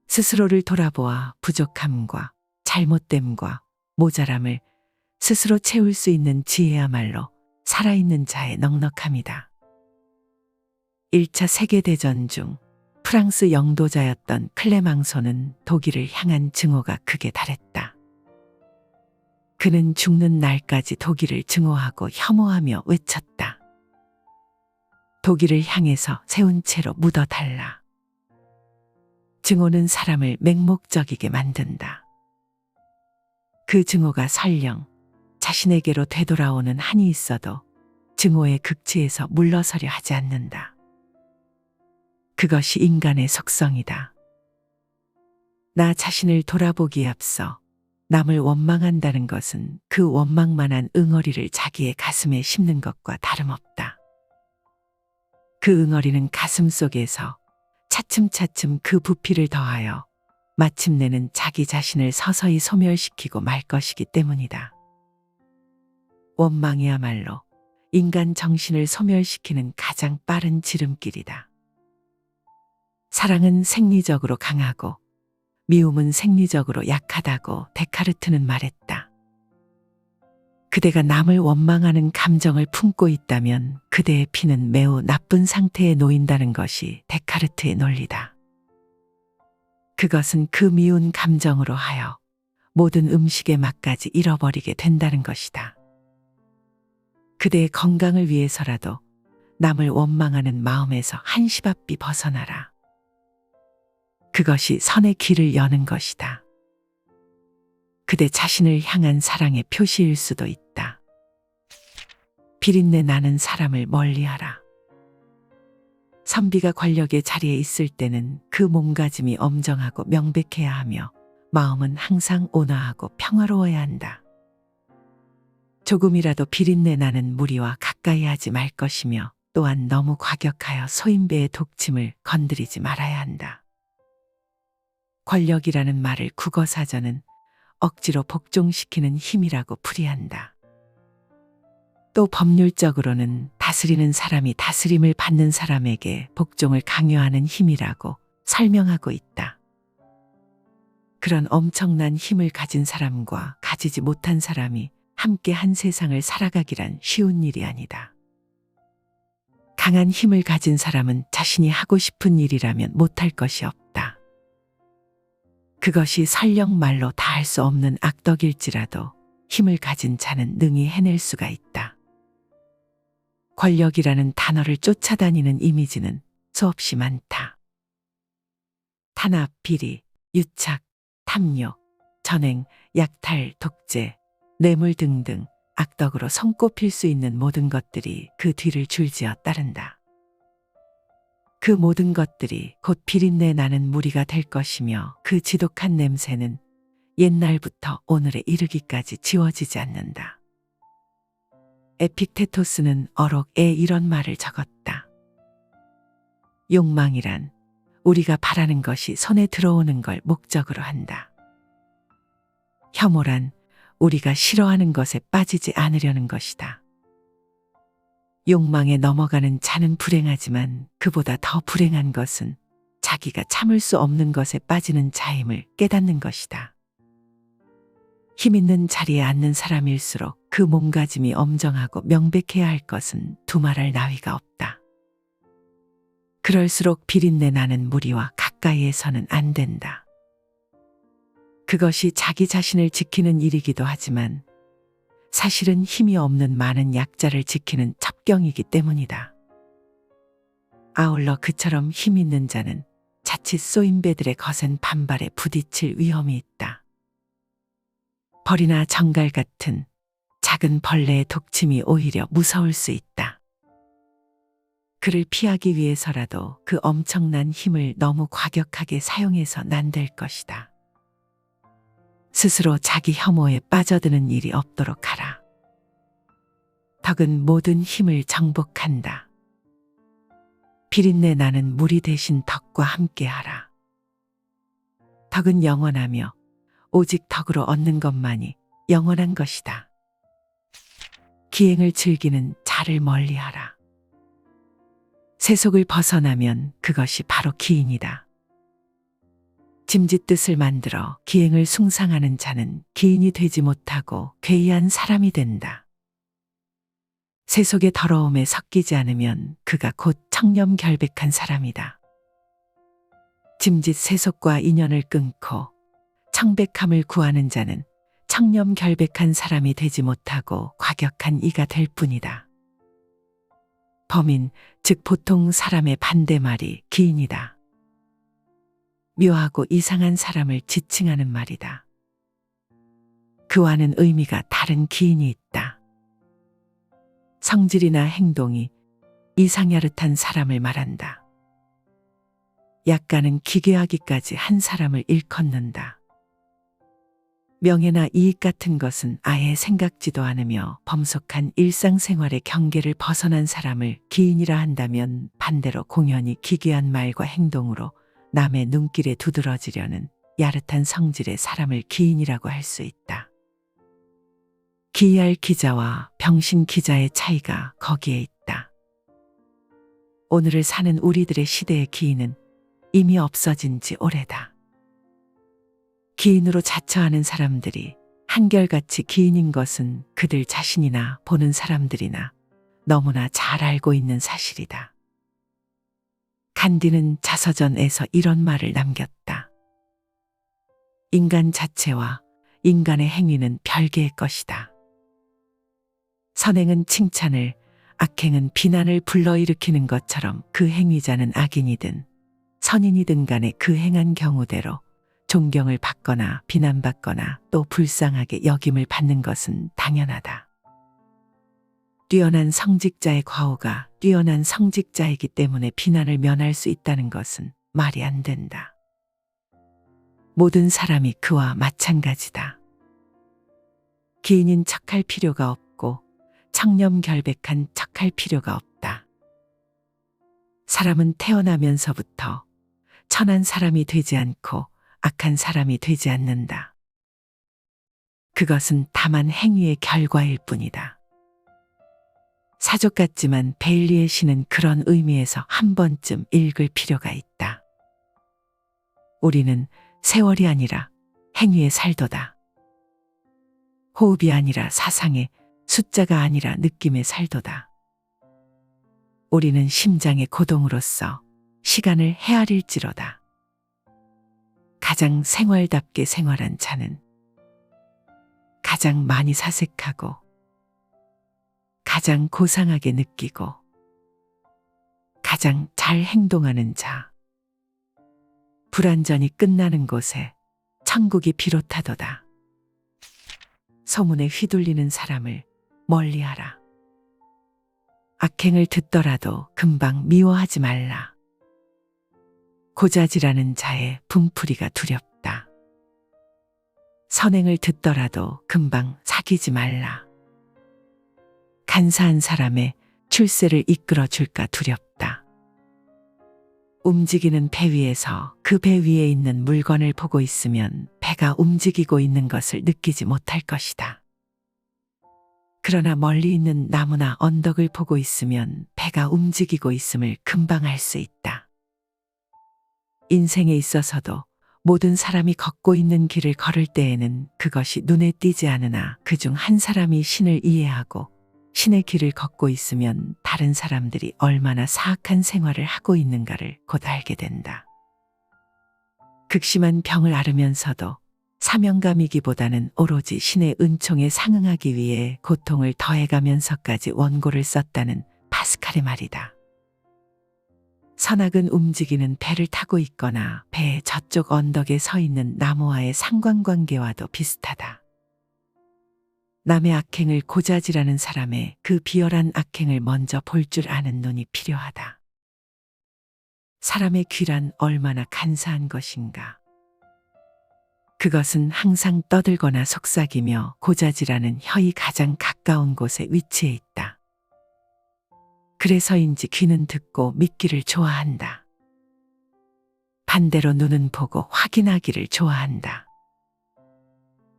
스스로를 돌아보아 부족함과 잘못됨과 모자람을 스스로 채울 수 있는 지혜야말로 살아있는 자의 넉넉함이다. 1차 세계대전 중 프랑스 영도자였던 클레망소는 독일을 향한 증오가 극에 달했다. 그는 죽는 날까지 독일을 증오하고 혐오하며 외쳤다. 독일을 향해서 세운 채로 묻어달라. 증오는 사람을 맹목적이게 만든다. 그 증오가 설령 자신에게로 되돌아오는 한이 있어도 증오의 극치에서 물러서려 하지 않는다. 그것이 인간의 속성이다. 나 자신을 돌아보기에 앞서 남을 원망한다는 것은 그 원망만한 응어리를 자기의 가슴에 심는 것과 다름없다. 그 응어리는 가슴 속에서 차츰차츰 그 부피를 더하여 마침내는 자기 자신을 서서히 소멸시키고 말 것이기 때문이다. 원망이야말로 인간 정신을 소멸시키는 가장 빠른 지름길이다. 사랑은 생리적으로 강하고 미움은 생리적으로 약하다고 데카르트는 말했다. 그대가 남을 원망하는 감정을 품고 있다면 그대의 피는 매우 나쁜 상태에 놓인다는 것이 데카르트의 논리다. 그것은 그 미운 감정으로 하여 모든 음식의 맛까지 잃어버리게 된다는 것이다. 그대의 건강을 위해서라도 남을 원망하는 마음에서 한시바삐 벗어나라. 그것이 선의 길을 여는 것이다. 그대 자신을 향한 사랑의 표시일 수도 있다. 비린내 나는 사람을 멀리하라. 선비가 권력의 자리에 있을 때는 그 몸가짐이 엄정하고 명백해야 하며 마음은 항상 온화하고 평화로워야 한다. 조금이라도 비린내 나는 무리와 가까이 하지 말 것이며 또한 너무 과격하여 소인배의 독침을 건드리지 말아야 한다. 권력이라는 말을 국어사전은 억지로 복종시키는 힘이라고 풀이한다. 또 법률적으로는 다스리는 사람이 다스림을 받는 사람에게 복종을 강요하는 힘이라고 설명하고 있다. 그런 엄청난 힘을 가진 사람과 가지지 못한 사람이 함께 한 세상을 살아가기란 쉬운 일이 아니다. 강한 힘을 가진 사람은 자신이 하고 싶은 일이라면 못할 것이 없다. 그것이 설령 말로 다 할 수 없는 악덕일지라도 힘을 가진 자는 능히 해낼 수가 있다. 권력이라는 단어를 쫓아다니는 이미지는 수없이 많다. 탄압, 비리, 유착, 탐욕, 전횡, 약탈, 독재, 뇌물 등등 악덕으로 손꼽힐 수 있는 모든 것들이 그 뒤를 줄지어 따른다. 그 모든 것들이 곧 비린내 나는 무리가 될 것이며 그 지독한 냄새는 옛날부터 오늘에 이르기까지 지워지지 않는다. 에픽테토스는 어록에 이런 말을 적었다. 욕망이란 우리가 바라는 것이 손에 들어오는 걸 목적으로 한다. 혐오란 우리가 싫어하는 것에 빠지지 않으려는 것이다. 욕망에 넘어가는 자는 불행하지만 그보다 더 불행한 것은 자기가 참을 수 없는 것에 빠지는 자임을 깨닫는 것이다. 힘 있는 자리에 앉는 사람일수록 그 몸가짐이 엄정하고 명백해야 할 것은 두말할 나위가 없다. 그럴수록 비린내 나는 무리와 가까이에서는 안 된다. 그것이 자기 자신을 지키는 일이기도 하지만 사실은 힘이 없는 많은 약자를 지키는 첩경이기 때문이다. 아울러 그처럼 힘 있는 자는 자칫 소인배들의 거센 반발에 부딪힐 위험이 있다. 벌이나 정갈 같은 작은 벌레의 독침이 오히려 무서울 수 있다. 그를 피하기 위해서라도 그 엄청난 힘을 너무 과격하게 사용해선 안 될 것이다. 스스로 자기 혐오에 빠져드는 일이 없도록 하라. 덕은 모든 힘을 정복한다. 비린내 나는 무리 대신 덕과 함께하라. 덕은 영원하며 오직 덕으로 얻는 것만이 영원한 것이다. 기행을 즐기는 자를 멀리하라. 세속을 벗어나면 그것이 바로 기인이다. 짐짓 뜻을 만들어 기행을 숭상하는 자는 기인이 되지 못하고 괴이한 사람이 된다. 세속의 더러움에 섞이지 않으면 그가 곧 청렴결백한 사람이다. 짐짓 세속과 인연을 끊고 청백함을 구하는 자는 청렴결백한 사람이 되지 못하고 과격한 이가 될 뿐이다. 범인, 즉 보통 사람의 반대말이 기인이다. 묘하고 이상한 사람을 지칭하는 말이다. 그와는 의미가 다른 기인이 있다. 성질이나 행동이 이상야릇한 사람을 말한다. 약간은 기괴하기까지 한 사람을 일컫는다. 명예나 이익 같은 것은 아예 생각지도 않으며 범속한 일상생활의 경계를 벗어난 사람을 기인이라 한다면 반대로 공연히 기괴한 말과 행동으로 남의 눈길에 두드러지려는 야릇한 성질의 사람을 기인이라고 할 수 있다. 기이할 기자와 병신 기자의 차이가 거기에 있다. 오늘을 사는 우리들의 시대의 기인은 이미 없어진 지 오래다. 기인으로 자처하는 사람들이 한결같이 기인인 것은 그들 자신이나 보는 사람들이나 너무나 잘 알고 있는 사실이다. 간디는 자서전에서 이런 말을 남겼다. 인간 자체와 인간의 행위는 별개의 것이다. 선행은 칭찬을, 악행은 비난을 불러일으키는 것처럼 그 행위자는 악인이든 선인이든 간에 그 행한 경우대로 존경을 받거나 비난받거나 또 불쌍하게 여김을 받는 것은 당연하다. 뛰어난 성직자의 과오가 뛰어난 성직자이기 때문에 비난을 면할 수 있다는 것은 말이 안 된다. 모든 사람이 그와 마찬가지다. 기인인 척할 필요가 없고 청렴결백한 척할 필요가 없다. 사람은 태어나면서부터 천한 사람이 되지 않고 악한 사람이 되지 않는다. 그것은 다만 행위의 결과일 뿐이다. 사족 같지만 베일리의 시는 그런 의미에서 한 번쯤 읽을 필요가 있다. 우리는 세월이 아니라 행위에 살도다. 호흡이 아니라 사상에, 숫자가 아니라 느낌에 살도다. 우리는 심장의 고동으로서 시간을 헤아릴지로다. 가장 생활답게 생활한 자는 가장 많이 사색하고 가장 고상하게 느끼고 가장 잘 행동하는 자. 불완전히 끝나는 곳에 천국이 비롯하도다. 소문에 휘둘리는 사람을 멀리하라. 악행을 듣더라도 금방 미워하지 말라. 고자질하는 자의 분풀이가 두렵다. 선행을 듣더라도 금방 사귀지 말라. 간사한 사람의 출세를 이끌어 줄까 두렵다. 움직이는 배 위에서 그 배 위에 있는 물건을 보고 있으면 배가 움직이고 있는 것을 느끼지 못할 것이다. 그러나 멀리 있는 나무나 언덕을 보고 있으면 배가 움직이고 있음을 금방 알 수 있다. 인생에 있어서도 모든 사람이 걷고 있는 길을 걸을 때에는 그것이 눈에 띄지 않으나 그중 한 사람이 신을 이해하고 신의 길을 걷고 있으면 다른 사람들이 얼마나 사악한 생활을 하고 있는가를 곧 알게 된다. 극심한 병을 앓으면서도 사명감이기보다는 오로지 신의 은총에 상응하기 위해 고통을 더해가면서까지 원고를 썼다는 파스칼의 말이다. 선악은 움직이는 배를 타고 있거나 배의 저쪽 언덕에 서 있는 나무와의 상관관계와도 비슷하다. 남의 악행을 고자질하는 사람의 그 비열한 악행을 먼저 볼 줄 아는 눈이 필요하다. 사람의 귀란 얼마나 간사한 것인가. 그것은 항상 떠들거나 속삭이며 고자질하는 혀이 가장 가까운 곳에 위치해 있다. 그래서인지 귀는 듣고 믿기를 좋아한다. 반대로 눈은 보고 확인하기를 좋아한다.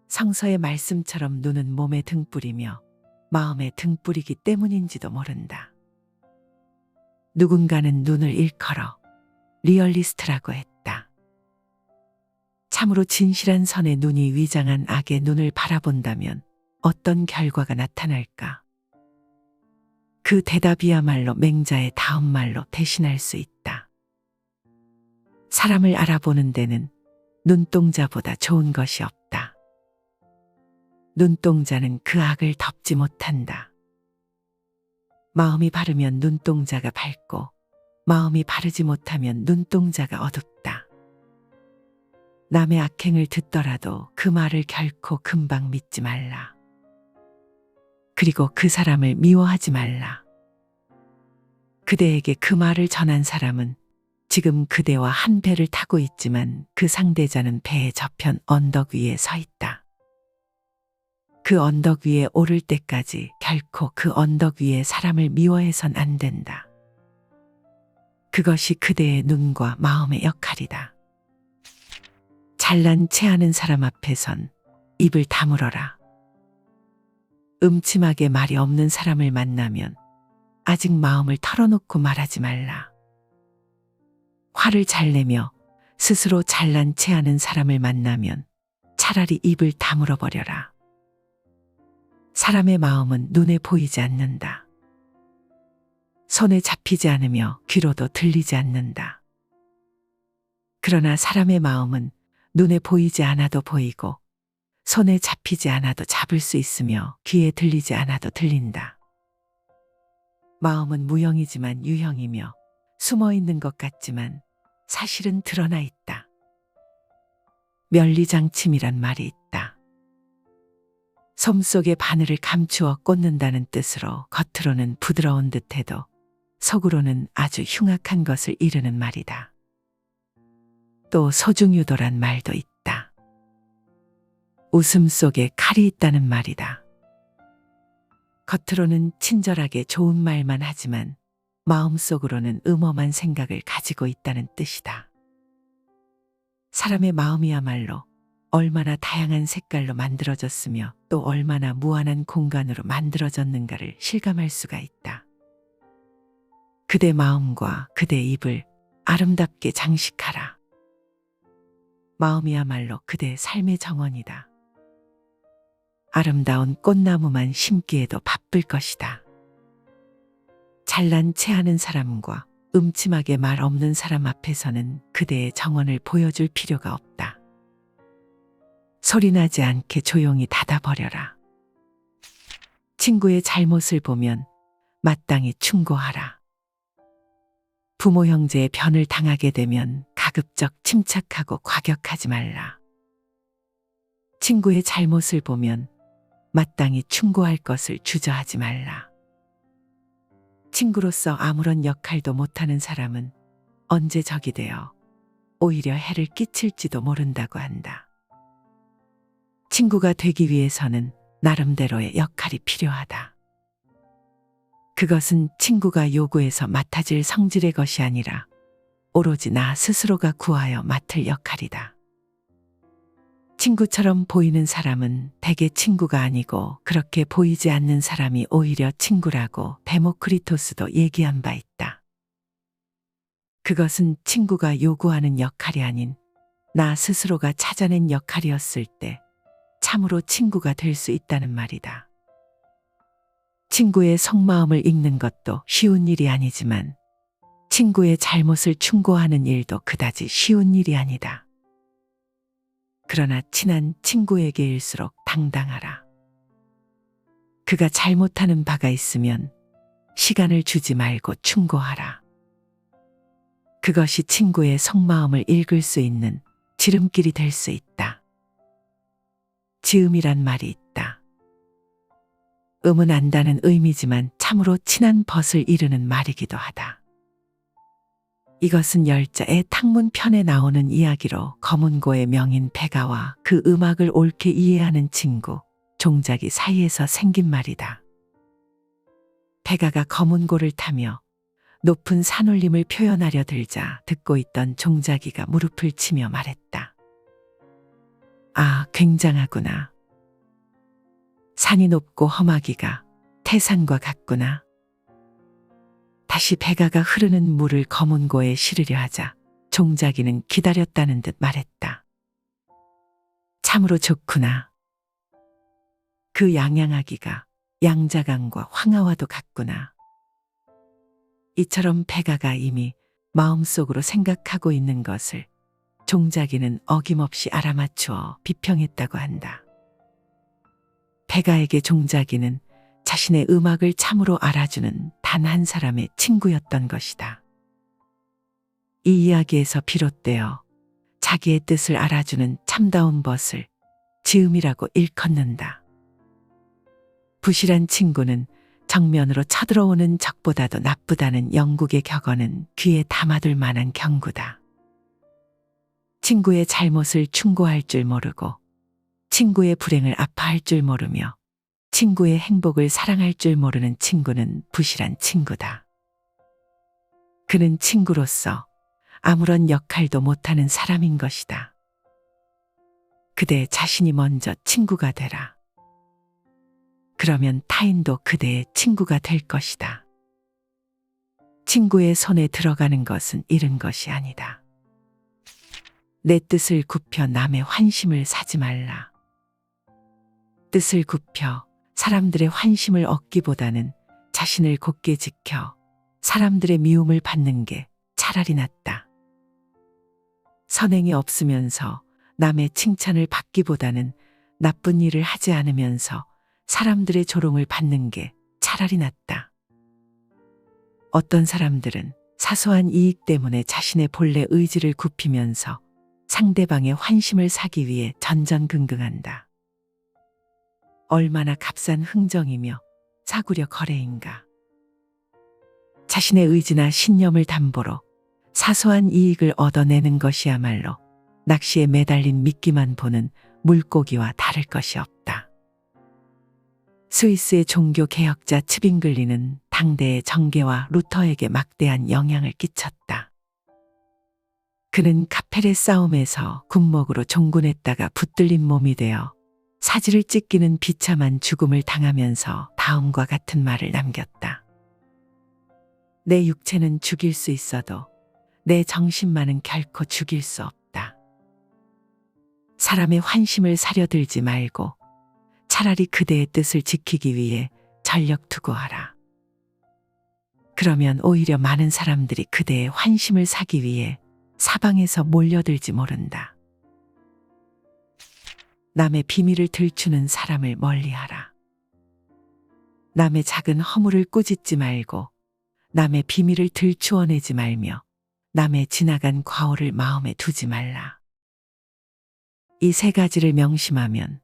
성서의 말씀처럼 눈은 몸에 등불이며 마음에 등불이기 때문인지도 모른다. 누군가는 눈을 일컬어 리얼리스트라고 했다. 참으로 진실한 선의 눈이 위장한 악의 눈을 바라본다면 어떤 결과가 나타날까? 그 대답이야말로 맹자의 다음 말로 대신할 수 있다. 사람을 알아보는 데는 눈동자보다 좋은 것이 없다. 눈동자는 그 악을 덮지 못한다. 마음이 바르면 눈동자가 밝고 마음이 바르지 못하면 눈동자가 어둡다. 남의 악행을 듣더라도 그 말을 결코 금방 믿지 말라. 그리고 그 사람을 미워하지 말라. 그대에게 그 말을 전한 사람은 지금 그대와 한 배를 타고 있지만 그 상대자는 배의 저편 언덕 위에 서 있다. 그 언덕 위에 오를 때까지 결코 그 언덕 위에 사람을 미워해선 안 된다. 그것이 그대의 눈과 마음의 역할이다. 잘난 체하는 사람 앞에선 입을 다물어라. 음침하게 말이 없는 사람을 만나면 아직 마음을 털어놓고 말하지 말라. 화를 잘 내며 스스로 잘난 체하는 사람을 만나면 차라리 입을 다물어 버려라. 사람의 마음은 눈에 보이지 않는다. 손에 잡히지 않으며 귀로도 들리지 않는다. 그러나 사람의 마음은 눈에 보이지 않아도 보이고 손에 잡히지 않아도 잡을 수 있으며 귀에 들리지 않아도 들린다. 마음은 무형이지만 유형이며 숨어 있는 것 같지만 사실은 드러나 있다. 면리장침이란 말이 있다. 솜 속에 바늘을 감추어 꽂는다는 뜻으로 겉으로는 부드러운 듯해도 속으로는 아주 흉악한 것을 이르는 말이다. 또 소중유도란 말도 있다. 웃음 속에 칼이 있다는 말이다. 겉으로는 친절하게 좋은 말만 하지만 마음속으로는 음험한 생각을 가지고 있다는 뜻이다. 사람의 마음이야말로 얼마나 다양한 색깔로 만들어졌으며 또 얼마나 무한한 공간으로 만들어졌는가를 실감할 수가 있다. 그대 마음과 그대 입을 아름답게 장식하라. 마음이야말로 그대의 삶의 정원이다. 아름다운 꽃나무만 심기에도 바쁠 것이다. 잘난 체하는 사람과 음침하게 말 없는 사람 앞에서는 그대의 정원을 보여줄 필요가 없다. 소리나지 않게 조용히 닫아버려라. 친구의 잘못을 보면 마땅히 충고하라. 부모 형제의 변을 당하게 되면 가급적 침착하고 과격하지 말라. 친구의 잘못을 보면 마땅히 충고할 것을 주저하지 말라. 친구로서 아무런 역할도 못하는 사람은 언제 적이 되어 오히려 해를 끼칠지도 모른다고 한다. 친구가 되기 위해서는 나름대로의 역할이 필요하다. 그것은 친구가 요구해서 맡아질 성질의 것이 아니라 오로지 나 스스로가 구하여 맡을 역할이다. 친구처럼 보이는 사람은 대개 친구가 아니고 그렇게 보이지 않는 사람이 오히려 친구라고 데모크리토스도 얘기한 바 있다. 그것은 친구가 요구하는 역할이 아닌 나 스스로가 찾아낸 역할이었을 때 참으로 친구가 될 수 있다는 말이다. 친구의 속마음을 읽는 것도 쉬운 일이 아니지만 친구의 잘못을 충고하는 일도 그다지 쉬운 일이 아니다. 그러나 친한 친구에게일수록 당당하라. 그가 잘못하는 바가 있으면 시간을 주지 말고 충고하라. 그것이 친구의 속마음을 읽을 수 있는 지름길이 될 수 있다. 지음이란 말이 있다. 음은 안다는 의미지만 참으로 친한 벗을 이르는 말이기도 하다. 이것은 열자의 탕문편에 나오는 이야기로 검은고의 명인 백아와 그 음악을 옳게 이해하는 친구 종작이 사이에서 생긴 말이다. 백아가 검은고를 타며 높은 산울림을 표현하려 들자 듣고 있던 종작이가 무릎을 치며 말했다. 아, 굉장하구나. 산이 높고 험하기가 태산과 같구나. 다시 백아가 흐르는 물을 검은고에 실으려 하자 종작이는 기다렸다는 듯 말했다. 참으로 좋구나. 그 양양아기가 양자강과 황하와도 같구나. 이처럼 백아가 이미 마음속으로 생각하고 있는 것을 종자기는 어김없이 알아맞추어 비평했다고 한다. 백아에게 종자기는 자신의 음악을 참으로 알아주는 단 한 사람의 친구였던 것이다. 이 이야기에서 비롯되어 자기의 뜻을 알아주는 참다운 벗을 지음이라고 일컫는다. 부실한 친구는 정면으로 쳐들어오는 적보다도 나쁘다는 영국의 격언은 귀에 담아둘 만한 경구다. 친구의 잘못을 충고할 줄 모르고 친구의 불행을 아파할 줄 모르며 친구의 행복을 사랑할 줄 모르는 친구는 부실한 친구다. 그는 친구로서 아무런 역할도 못하는 사람인 것이다. 그대 자신이 먼저 친구가 되라. 그러면 타인도 그대의 친구가 될 것이다. 친구의 손에 들어가는 것은 잃은 것이 아니다. 내 뜻을 굽혀 남의 환심을 사지 말라. 뜻을 굽혀 사람들의 환심을 얻기보다는 자신을 곧게 지켜 사람들의 미움을 받는 게 차라리 낫다. 선행이 없으면서 남의 칭찬을 받기보다는 나쁜 일을 하지 않으면서 사람들의 조롱을 받는 게 차라리 낫다. 어떤 사람들은 사소한 이익 때문에 자신의 본래 의지를 굽히면서 상대방의 환심을 사기 위해 전전긍긍한다. 얼마나 값싼 흥정이며 사구려 거래인가. 자신의 의지나 신념을 담보로 사소한 이익을 얻어내는 것이야말로 낚시에 매달린 미끼만 보는 물고기와 다를 것이 없다. 스위스의 종교 개혁자 츠빙글리는 당대의 정계와 루터에게 막대한 영향을 끼쳤다. 그는 카펠의 싸움에서 군목으로 종군했다가 붙들린 몸이 되어 사지를 찢기는 비참한 죽음을 당하면서 다음과 같은 말을 남겼다. 내 육체는 죽일 수 있어도 내 정신만은 결코 죽일 수 없다. 사람의 환심을 사려들지 말고 차라리 그대의 뜻을 지키기 위해 전력 투구하라. 그러면 오히려 많은 사람들이 그대의 환심을 사기 위해 사방에서 몰려들지 모른다. 남의 비밀을 들추는 사람을 멀리하라. 남의 작은 허물을 꾸짖지 말고 남의 비밀을 들추어내지 말며 남의 지나간 과오를 마음에 두지 말라. 이 세 가지를 명심하면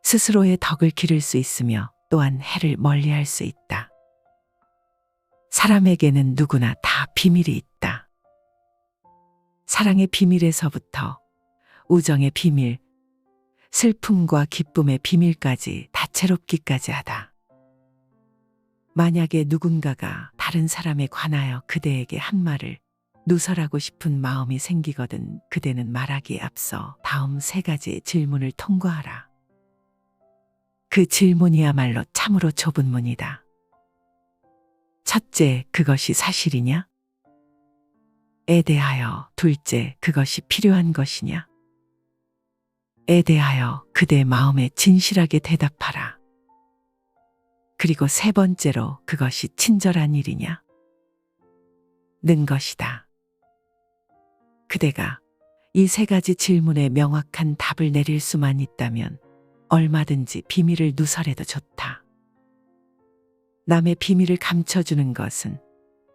스스로의 덕을 기를 수 있으며 또한 해를 멀리할 수 있다. 사람에게는 누구나 다 비밀이 있다. 사랑의 비밀에서부터 우정의 비밀, 슬픔과 기쁨의 비밀까지 다채롭기까지 하다. 만약에 누군가가 다른 사람에 관하여 그대에게 한 말을 누설하고 싶은 마음이 생기거든 그대는 말하기에 앞서 다음 세 가지의 질문을 통과하라. 그 질문이야말로 참으로 좁은 문이다. 첫째, 그것이 사실이냐? 에 대하여 둘째, 그것이 필요한 것이냐? 에 대하여 그대 마음에 진실하게 대답하라. 그리고 세 번째로 그것이 친절한 일이냐? 는 것이다. 그대가 이 세 가지 질문에 명확한 답을 내릴 수만 있다면 얼마든지 비밀을 누설해도 좋다. 남의 비밀을 감춰주는 것은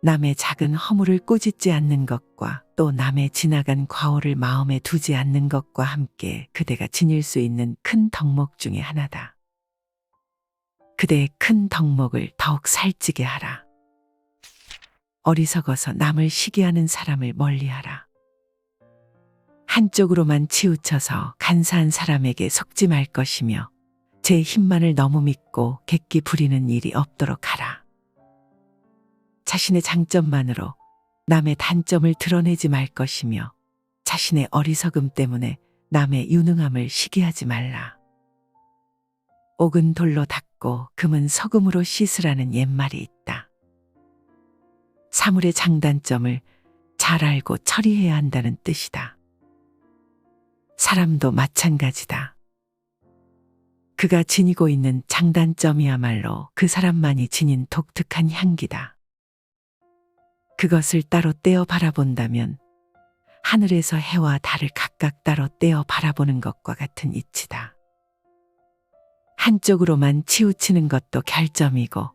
남의 작은 허물을 꾸짖지 않는 것과 또 남의 지나간 과오를 마음에 두지 않는 것과 함께 그대가 지닐 수 있는 큰 덕목 중에 하나다. 그대의 큰 덕목을 더욱 살찌게 하라. 어리석어서 남을 시기하는 사람을 멀리하라. 한쪽으로만 치우쳐서 간사한 사람에게 속지 말 것이며 제 힘만을 너무 믿고 객기 부리는 일이 없도록 하라. 자신의 장점만으로 남의 단점을 드러내지 말 것이며 자신의 어리석음 때문에 남의 유능함을 시기하지 말라. 옥은 돌로 닦고 금은 소금으로 씻으라는 옛말이 있다. 사물의 장단점을 잘 알고 처리해야 한다는 뜻이다. 사람도 마찬가지다. 그가 지니고 있는 장단점이야말로 그 사람만이 지닌 독특한 향기다. 그것을 따로 떼어 바라본다면 하늘에서 해와 달을 각각 따로 떼어 바라보는 것과 같은 이치다. 한쪽으로만 치우치는 것도 결점이고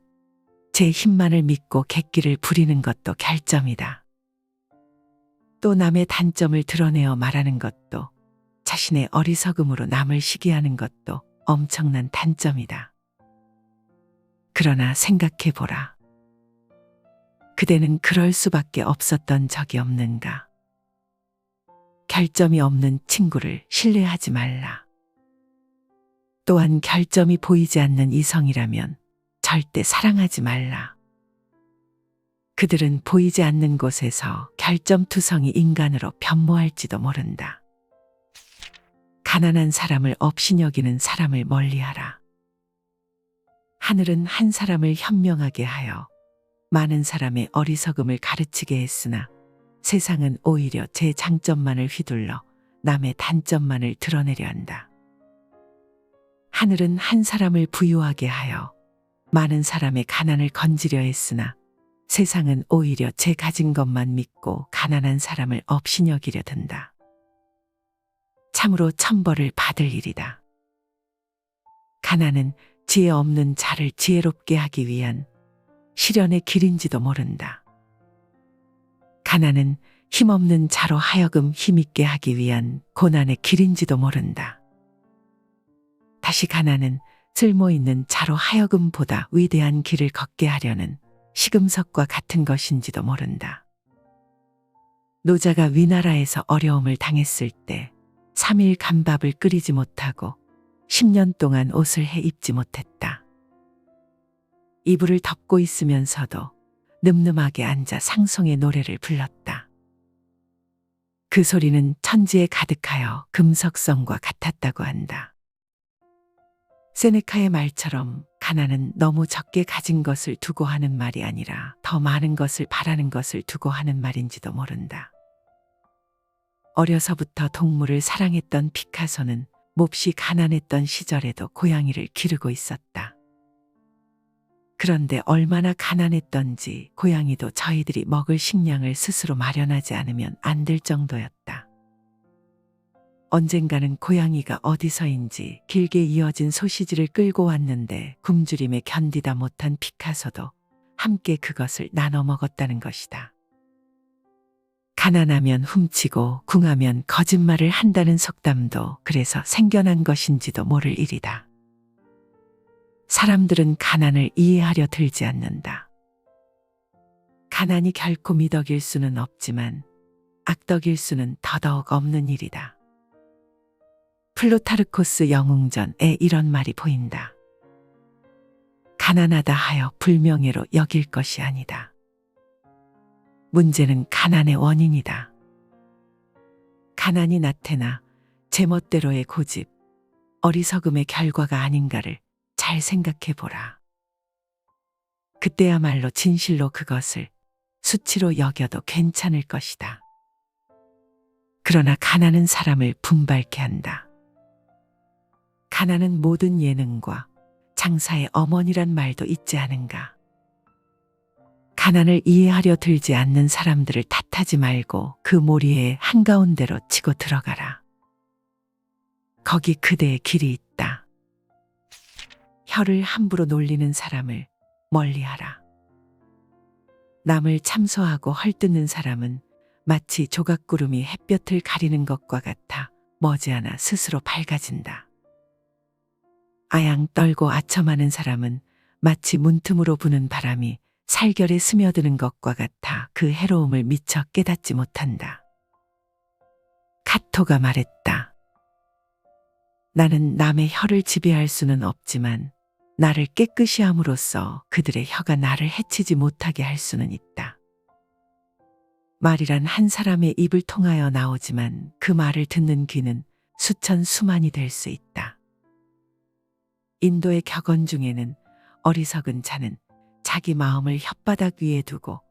제 힘만을 믿고 객기를 부리는 것도 결점이다. 또 남의 단점을 드러내어 말하는 것도 자신의 어리석음으로 남을 시기하는 것도 엄청난 단점이다. 그러나 생각해보라. 그대는 그럴 수밖에 없었던 적이 없는가? 결점이 없는 친구를 신뢰하지 말라. 또한 결점이 보이지 않는 이성이라면 절대 사랑하지 말라. 그들은 보이지 않는 곳에서 결점투성이 인간으로 변모할지도 모른다. 가난한 사람을 업신여기는 사람을 멀리하라. 하늘은 한 사람을 현명하게 하여 많은 사람의 어리석음을 가르치게 했으나 세상은 오히려 제 장점만을 휘둘러 남의 단점만을 드러내려 한다. 하늘은 한 사람을 부유하게 하여 많은 사람의 가난을 건지려 했으나 세상은 오히려 제 가진 것만 믿고 가난한 사람을 업신여기려 든다. 참으로 천벌을 받을 일이다. 가난은 지혜 없는 자를 지혜롭게 하기 위한 시련의 길인지도 모른다. 가난은 힘없는 자로 하여금 힘있게 하기 위한 고난의 길인지도 모른다. 다시 가난은 쓸모있는 자로 하여금 보다 위대한 길을 걷게 하려는 시금석과 같은 것인지도 모른다. 노자가 위나라에서 어려움을 당했을 때 3일 간밥을 끓이지 못하고 10년 동안 옷을 해 입지 못했다. 이불을 덮고 있으면서도 늠름하게 앉아 상송의 노래를 불렀다. 그 소리는 천지에 가득하여 금석성과 같았다고 한다. 세네카의 말처럼 가난은 너무 적게 가진 것을 두고 하는 말이 아니라 더 많은 것을 바라는 것을 두고 하는 말인지도 모른다. 어려서부터 동물을 사랑했던 피카소는 몹시 가난했던 시절에도 고양이를 기르고 있었다. 그런데 얼마나 가난했던지 고양이도 저희들이 먹을 식량을 스스로 마련하지 않으면 안 될 정도였다. 언젠가는 고양이가 어디서인지 길게 이어진 소시지를 끌고 왔는데 굶주림에 견디다 못한 피카소도 함께 그것을 나눠 먹었다는 것이다. 가난하면 훔치고 궁하면 거짓말을 한다는 속담도 그래서 생겨난 것인지도 모를 일이다. 사람들은 가난을 이해하려 들지 않는다. 가난이 결코 미덕일 수는 없지만 악덕일 수는 더더욱 없는 일이다. 플루타르코스 영웅전에 이런 말이 보인다. 가난하다 하여 불명예로 여길 것이 아니다. 문제는 가난의 원인이다. 가난이 나태나 제멋대로의 고집, 어리석음의 결과가 아닌가를 잘 생각해 보라. 그때야말로 진실로 그것을 수치로 여겨도 괜찮을 것이다. 그러나 가난은 사람을 분발케 한다. 가난은 모든 예능과 장사의 어머니란 말도 있지 않은가. 가난을 이해하려 들지 않는 사람들을 탓하지 말고 그 모리에 한가운데로 치고 들어가라. 거기 그대의 길이 있다. 혀를 함부로 놀리는 사람을 멀리하라. 남을 참소하고 헐뜯는 사람은 마치 조각구름이 햇볕을 가리는 것과 같아 머지않아 스스로 밝아진다. 아양 떨고 아첨하는 사람은 마치 문틈으로 부는 바람이 살결에 스며드는 것과 같아 그 해로움을 미처 깨닫지 못한다. 카토가 말했다. 나는 남의 혀를 지배할 수는 없지만 나를 깨끗이 함으로써 그들의 혀가 나를 해치지 못하게 할 수는 있다. 말이란 한 사람의 입을 통하여 나오지만 그 말을 듣는 귀는 수천 수만이 될 수 있다. 인도의 격언 중에는 어리석은 자는 자기 마음을 혓바닥 위에 두고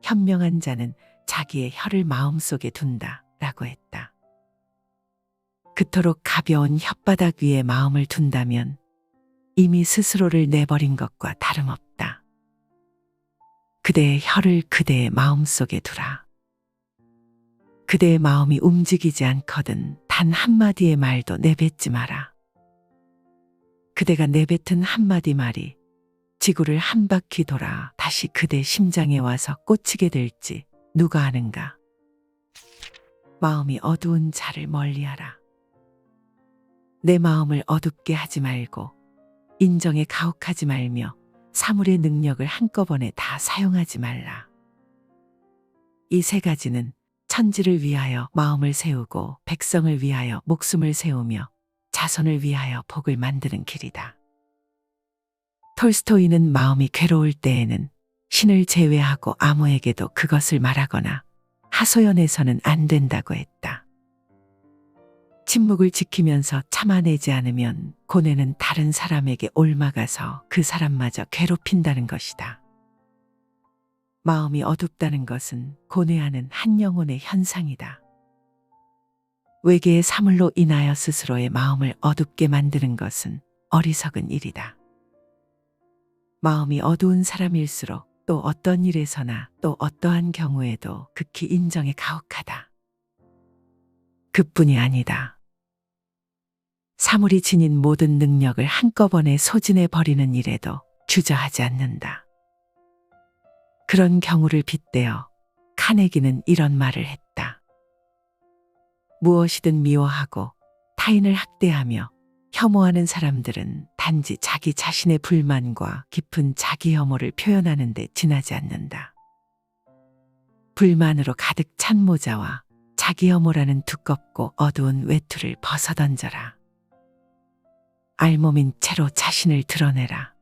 현명한 자는 자기의 혀를 마음속에 둔다 라고 했다. 그토록 가벼운 혓바닥 위에 마음을 둔다면 이미 스스로를 내버린 것과 다름없다. 그대의 혀를 그대의 마음속에 두라. 그대의 마음이 움직이지 않거든 단 한마디의 말도 내뱉지 마라. 그대가 내뱉은 한마디 말이 지구를 한 바퀴 돌아 다시 그대 심장에 와서 꽂히게 될지 누가 아는가. 마음이 어두운 자를 멀리하라. 내 마음을 어둡게 하지 말고 인정에 가혹하지 말며 사물의 능력을 한꺼번에 다 사용하지 말라. 이 세 가지는 천지를 위하여 마음을 세우고 백성을 위하여 목숨을 세우며 자손을 위하여 복을 만드는 길이다. 톨스토이는 마음이 괴로울 때에는 신을 제외하고 아무에게도 그것을 말하거나 하소연해서는 안 된다고 했다. 침묵을 지키면서 참아내지 않으면 고뇌는 다른 사람에게 옮아가서 그 사람마저 괴롭힌다는 것이다. 마음이 어둡다는 것은 고뇌하는 한 영혼의 현상이다. 외계의 사물로 인하여 스스로의 마음을 어둡게 만드는 것은 어리석은 일이다. 마음이 어두운 사람일수록 또 어떤 일에서나 또 어떠한 경우에도 극히 인정에 가혹하다. 그뿐이 아니다. 사물이 지닌 모든 능력을 한꺼번에 소진해 버리는 일에도 주저하지 않는다. 그런 경우를 빗대어 카네기는 이런 말을 했다. 무엇이든 미워하고 타인을 학대하며 혐오하는 사람들은 단지 자기 자신의 불만과 깊은 자기 혐오를 표현하는 데 지나지 않는다. 불만으로 가득 찬 모자와 자기 혐오라는 두껍고 어두운 외투를 벗어던져라. 알몸인 채로 자신을 드러내라.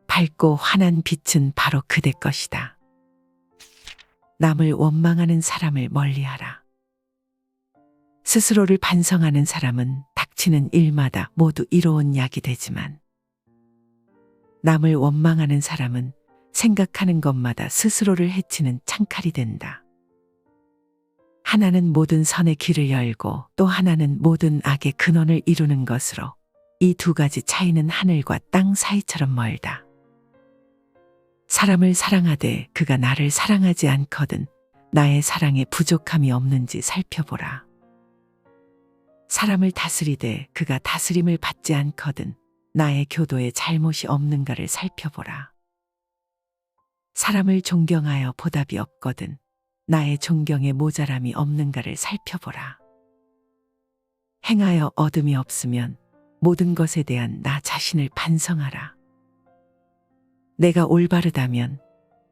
밝고 환한 빛은 바로 그대 것이다. 남을 원망하는 사람을 멀리하라. 스스로를 반성하는 사람은 닥치는 일마다 모두 이로운 약이 되지만 남을 원망하는 사람은 생각하는 것마다 스스로를 해치는 창칼이 된다. 하나는 모든 선의 길을 열고 또 하나는 모든 악의 근원을 이루는 것으로 이 두 가지 차이는 하늘과 땅 사이처럼 멀다. 사람을 사랑하되 그가 나를 사랑하지 않거든 나의 사랑에 부족함이 없는지 살펴보라. 사람을 다스리되 그가 다스림을 받지 않거든 나의 교도에 잘못이 없는가를 살펴보라. 사람을 존경하여 보답이 없거든 나의 존경에 모자람이 없는가를 살펴보라. 행하여 얻음이 없으면 모든 것에 대한 나 자신을 반성하라. 내가 올바르다면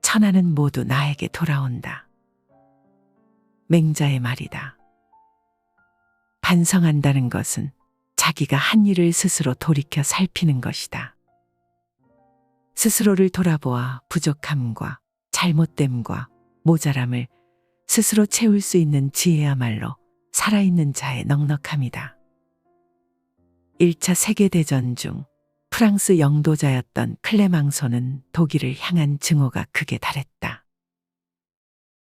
천하는 모두 나에게 돌아온다. 맹자의 말이다. 반성한다는 것은 자기가 한 일을 스스로 돌이켜 살피는 것이다. 스스로를 돌아보아 부족함과 잘못됨과 모자람을 스스로 채울 수 있는 지혜야말로 살아있는 자의 넉넉함이다. 1차 세계대전 중 프랑스 영도자였던 클레망소는 독일을 향한 증오가 극에 달했다.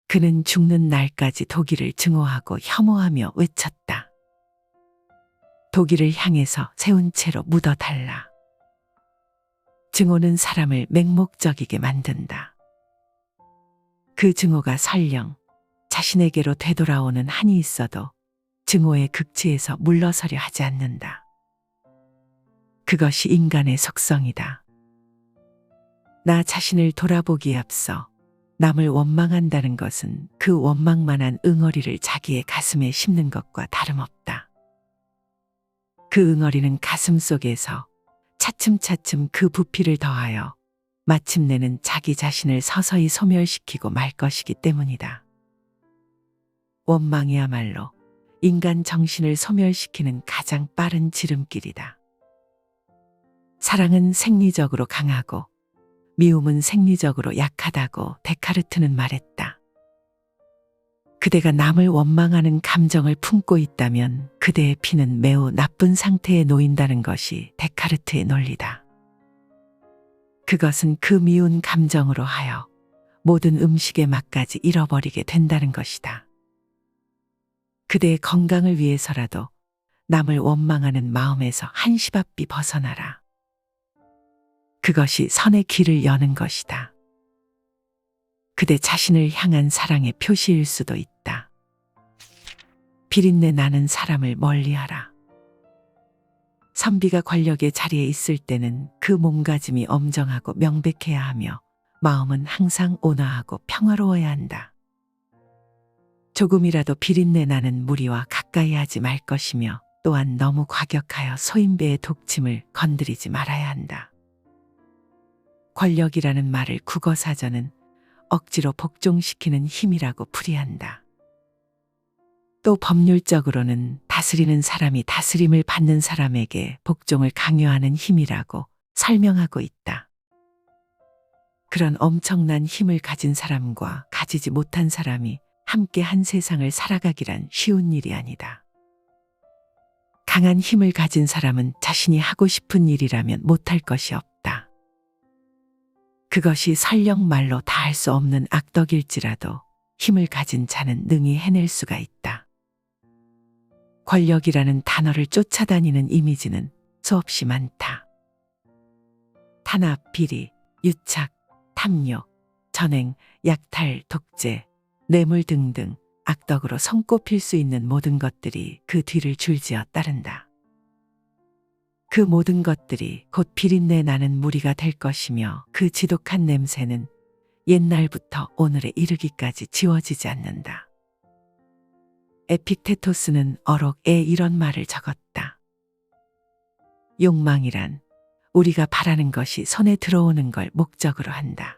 그는 죽는 날까지 독일을 증오하고 혐오하며 외쳤다. 독일을 향해서 세운 채로 묻어달라. 증오는 사람을 맹목적이게 만든다. 그 증오가 설령 자신에게로 되돌아오는 한이 있어도 증오의 극치에서 물러서려 하지 않는다. 그것이 인간의 속성이다. 나 자신을 돌아보기에 앞서 남을 원망한다는 것은 그 원망만한 응어리를 자기의 가슴에 심는 것과 다름없다. 그 응어리는 가슴 속에서 차츰차츰 그 부피를 더하여 마침내는 자기 자신을 서서히 소멸시키고 말 것이기 때문이다. 원망이야말로 인간 정신을 소멸시키는 가장 빠른 지름길이다. 사랑은 생리적으로 강하고 미움은 생리적으로 약하다고 데카르트는 말했다. 그대가 남을 원망하는 감정을 품고 있다면 그대의 피는 매우 나쁜 상태에 놓인다는 것이 데카르트의 논리다. 그것은 그 미운 감정으로 하여 모든 음식의 맛까지 잃어버리게 된다는 것이다. 그대의 건강을 위해서라도 남을 원망하는 마음에서 한시 앞이 벗어나라. 그것이 선의 길을 여는 것이다. 그대 자신을 향한 사랑의 표시일 수도 있다. 비린내 나는 사람을 멀리하라. 선비가 권력의 자리에 있을 때는 그 몸가짐이 엄정하고 명백해야 하며 마음은 항상 온화하고 평화로워야 한다. 조금이라도 비린내 나는 무리와 가까이 하지 말 것이며 또한 너무 과격하여 소인배의 독침을 건드리지 말아야 한다. 권력이라는 말을 국어사전은 억지로 복종시키는 힘이라고 풀이한다. 또 법률적으로는 다스리는 사람이 다스림을 받는 사람에게 복종을 강요하는 힘이라고 설명하고 있다. 그런 엄청난 힘을 가진 사람과 가지지 못한 사람이 함께 한 세상을 살아가기란 쉬운 일이 아니다. 강한 힘을 가진 사람은 자신이 하고 싶은 일이라면 못할 것이 없다. 그것이 설령 말로 다 할 수 없는 악덕일지라도 힘을 가진 자는 능히 해낼 수가 있다. 권력이라는 단어를 쫓아다니는 이미지는 수없이 많다. 탄압, 비리, 유착, 탐욕, 전행, 약탈, 독재, 뇌물 등등 악덕으로 손꼽힐 수 있는 모든 것들이 그 뒤를 줄지어 따른다. 그 모든 것들이 곧 비린내 나는 무리가 될 것이며 그 지독한 냄새는 옛날부터 오늘에 이르기까지 지워지지 않는다. 에픽테토스는 어록에 이런 말을 적었다. 욕망이란 우리가 바라는 것이 손에 들어오는 걸 목적으로 한다.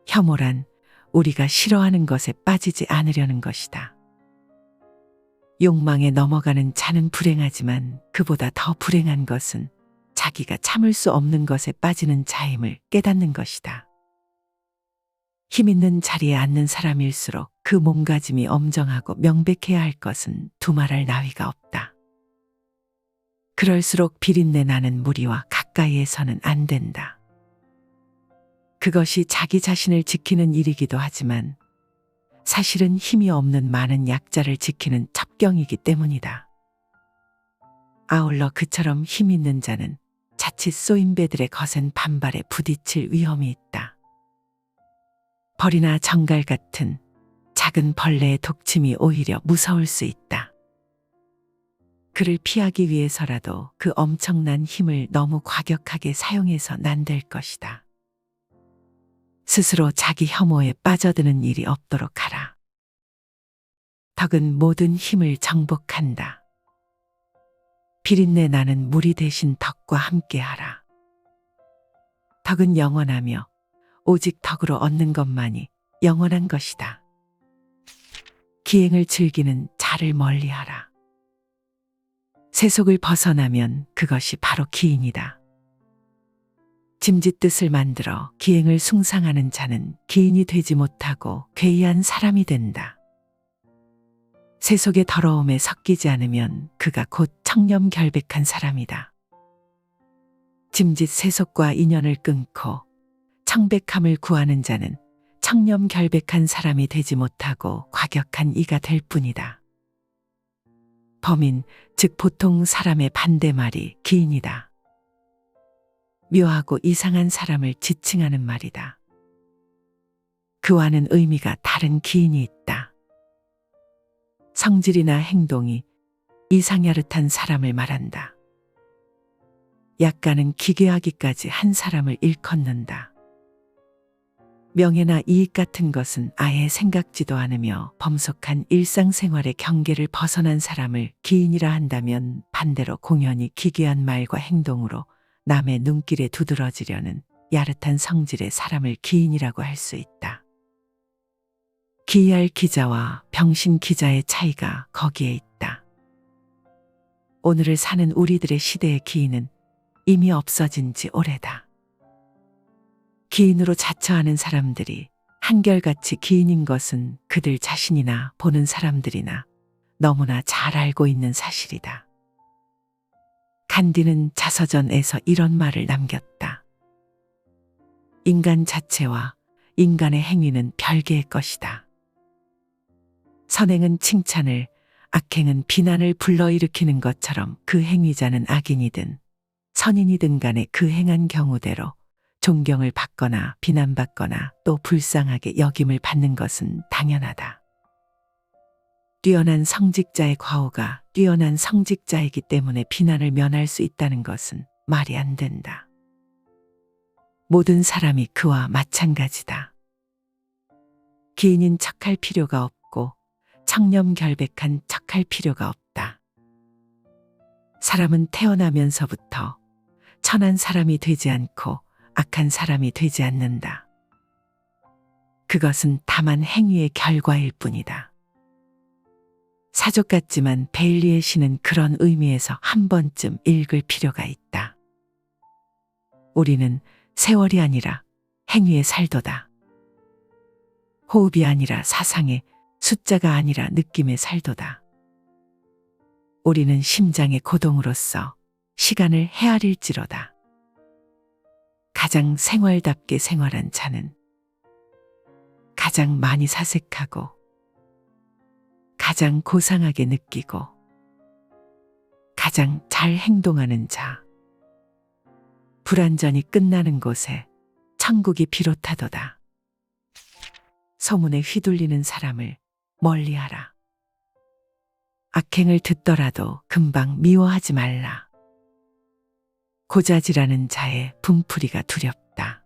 혐오란 우리가 싫어하는 것에 빠지지 않으려는 것이다. 욕망에 넘어가는 자는 불행하지만 그보다 더 불행한 것은 자기가 참을 수 없는 것에 빠지는 자임을 깨닫는 것이다. 힘 있는 자리에 앉는 사람일수록 그 몸가짐이 엄정하고 명백해야 할 것은 두말할 나위가 없다. 그럴수록 비린내 나는 무리와 가까이에서는 안 된다. 그것이 자기 자신을 지키는 일이기도 하지만 사실은 힘이 없는 많은 약자를 지키는 첩경이기 때문이다. 아울러 그처럼 힘 있는 자는 자칫 쏘인배들의 거센 반발에 부딪힐 위험이 있다. 벌이나 정갈 같은 작은 벌레의 독침이 오히려 무서울 수 있다. 그를 피하기 위해서라도 그 엄청난 힘을 너무 과격하게 사용해서 난될 것이다. 스스로 자기 혐오에 빠져드는 일이 없도록 하라. 덕은 모든 힘을 정복한다. 비린내 나는 무리 대신 덕과 함께하라. 덕은 영원하며 오직 덕으로 얻는 것만이 영원한 것이다. 기행을 즐기는 자를 멀리하라. 세속을 벗어나면 그것이 바로 기인이다. 짐짓뜻을 만들어 기행을 숭상하는 자는 기인이 되지 못하고 괴이한 사람이 된다. 세속의 더러움에 섞이지 않으면 그가 곧 청렴결백한 사람이다. 짐짓 세속과 인연을 끊고 청백함을 구하는 자는 청렴결백한 사람이 되지 못하고 과격한 이가 될 뿐이다. 범인, 즉 보통 사람의 반대말이 기인이다. 묘하고 이상한 사람을 지칭하는 말이다. 그와는 의미가 다른 기인이 있다. 성질이나 행동이 이상야릇한 사람을 말한다. 약간은 기괴하기까지 한 사람을 일컫는다. 명예나 이익 같은 것은 아예 생각지도 않으며 범속한 일상생활의 경계를 벗어난 사람을 기인이라 한다면 반대로 공연히 기괴한 말과 행동으로 남의 눈길에 두드러지려는 야릇한 성질의 사람을 기인이라고 할 수 있다. 기이할 기자와 병신 기자의 차이가 거기에 있다. 오늘을 사는 우리들의 시대의 기인은 이미 없어진 지 오래다. 기인으로 자처하는 사람들이 한결같이 기인인 것은 그들 자신이나 보는 사람들이나 너무나 잘 알고 있는 사실이다. 간디는 자서전에서 이런 말을 남겼다. 인간 자체와 인간의 행위는 별개의 것이다. 선행은 칭찬을, 악행은 비난을 불러일으키는 것처럼 그 행위자는 악인이든 선인이든 간에 그 행한 경우대로 존경을 받거나 비난받거나 또 불쌍하게 여김을 받는 것은 당연하다. 뛰어난 성직자의 과오가 뛰어난 성직자이기 때문에 비난을 면할 수 있다는 것은 말이 안 된다. 모든 사람이 그와 마찬가지다. 기인인 척할 필요가 없고 청렴결백한 척할 필요가 없다. 사람은 태어나면서부터 선한 사람이 되지 않고 악한 사람이 되지 않는다. 그것은 다만 행위의 결과일 뿐이다. 사족 같지만 베일리의 시는 그런 의미에서 한 번쯤 읽을 필요가 있다. 우리는 세월이 아니라 행위에 살도다. 호흡이 아니라 사상에, 숫자가 아니라 느낌에 살도다. 우리는 심장의 고동으로서 시간을 헤아릴지로다. 가장 생활답게 생활한 자는 가장 많이 사색하고 가장 고상하게 느끼고 가장 잘 행동하는 자. 불완전히 끝나는 곳에 천국이 비롯하도다. 소문에 휘둘리는 사람을 멀리하라. 악행을 듣더라도 금방 미워하지 말라. 고자질하는 자의 분풀이가 두렵다.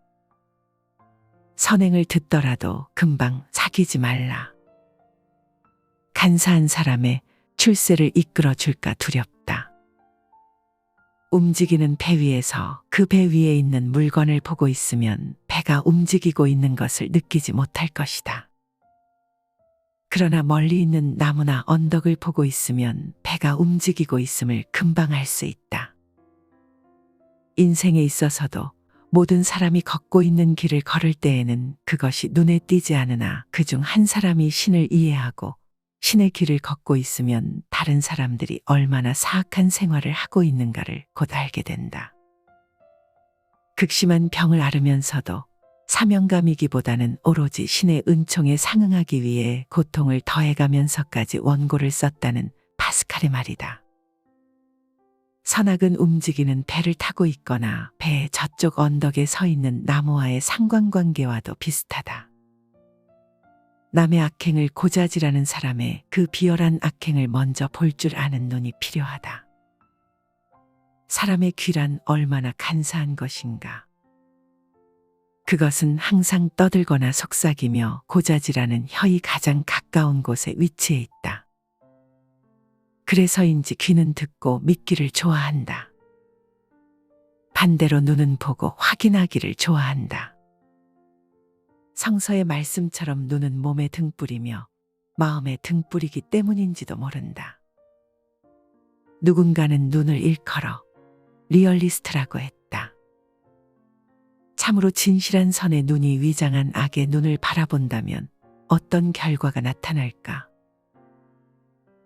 선행을 듣더라도 금방 사귀지 말라. 간사한 사람의 출세를 이끌어 줄까 두렵다. 움직이는 배 위에서 그 배 위에 있는 물건을 보고 있으면 배가 움직이고 있는 것을 느끼지 못할 것이다. 그러나 멀리 있는 나무나 언덕을 보고 있으면 배가 움직이고 있음을 금방 알 수 있다. 인생에 있어서도 모든 사람이 걷고 있는 길을 걸을 때에는 그것이 눈에 띄지 않으나 그중 한 사람이 신을 이해하고 신의 길을 걷고 있으면 다른 사람들이 얼마나 사악한 생활을 하고 있는가를 곧 알게 된다. 극심한 병을 앓으면서도 사명감이기보다는 오로지 신의 은총에 상응하기 위해 고통을 더해가면서까지 원고를 썼다는 파스칼의 말이다. 선악은 움직이는 배를 타고 있거나 배의 저쪽 언덕에 서 있는 나무와의 상관관계와도 비슷하다. 남의 악행을 고자질하는 사람의 그 비열한 악행을 먼저 볼 줄 아는 눈이 필요하다. 사람의 귀란 얼마나 간사한 것인가. 그것은 항상 떠들거나 속삭이며 고자질하는 혀이 가장 가까운 곳에 위치해 있다. 그래서인지 귀는 듣고 믿기를 좋아한다. 반대로 눈은 보고 확인하기를 좋아한다. 성서의 말씀처럼 눈은 몸에 등불이며 마음에 등불이기 때문인지도 모른다. 누군가는 눈을 일컬어 리얼리스트라고 했다. 참으로 진실한 선의 눈이 위장한 악의 눈을 바라본다면 어떤 결과가 나타날까?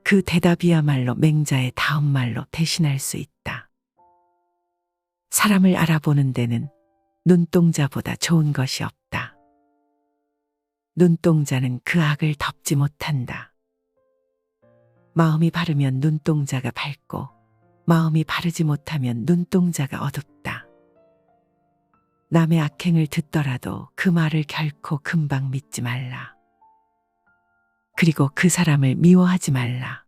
그 대답이야말로 맹자의 다음 말로 대신할 수 있다. 사람을 알아보는 데는 눈동자보다 좋은 것이 없다. 눈동자는 그 악을 덮지 못한다. 마음이 바르면 눈동자가 밝고 마음이 바르지 못하면 눈동자가 어둡다. 남의 악행을 듣더라도 그 말을 결코 금방 믿지 말라. 그리고 그 사람을 미워하지 말라.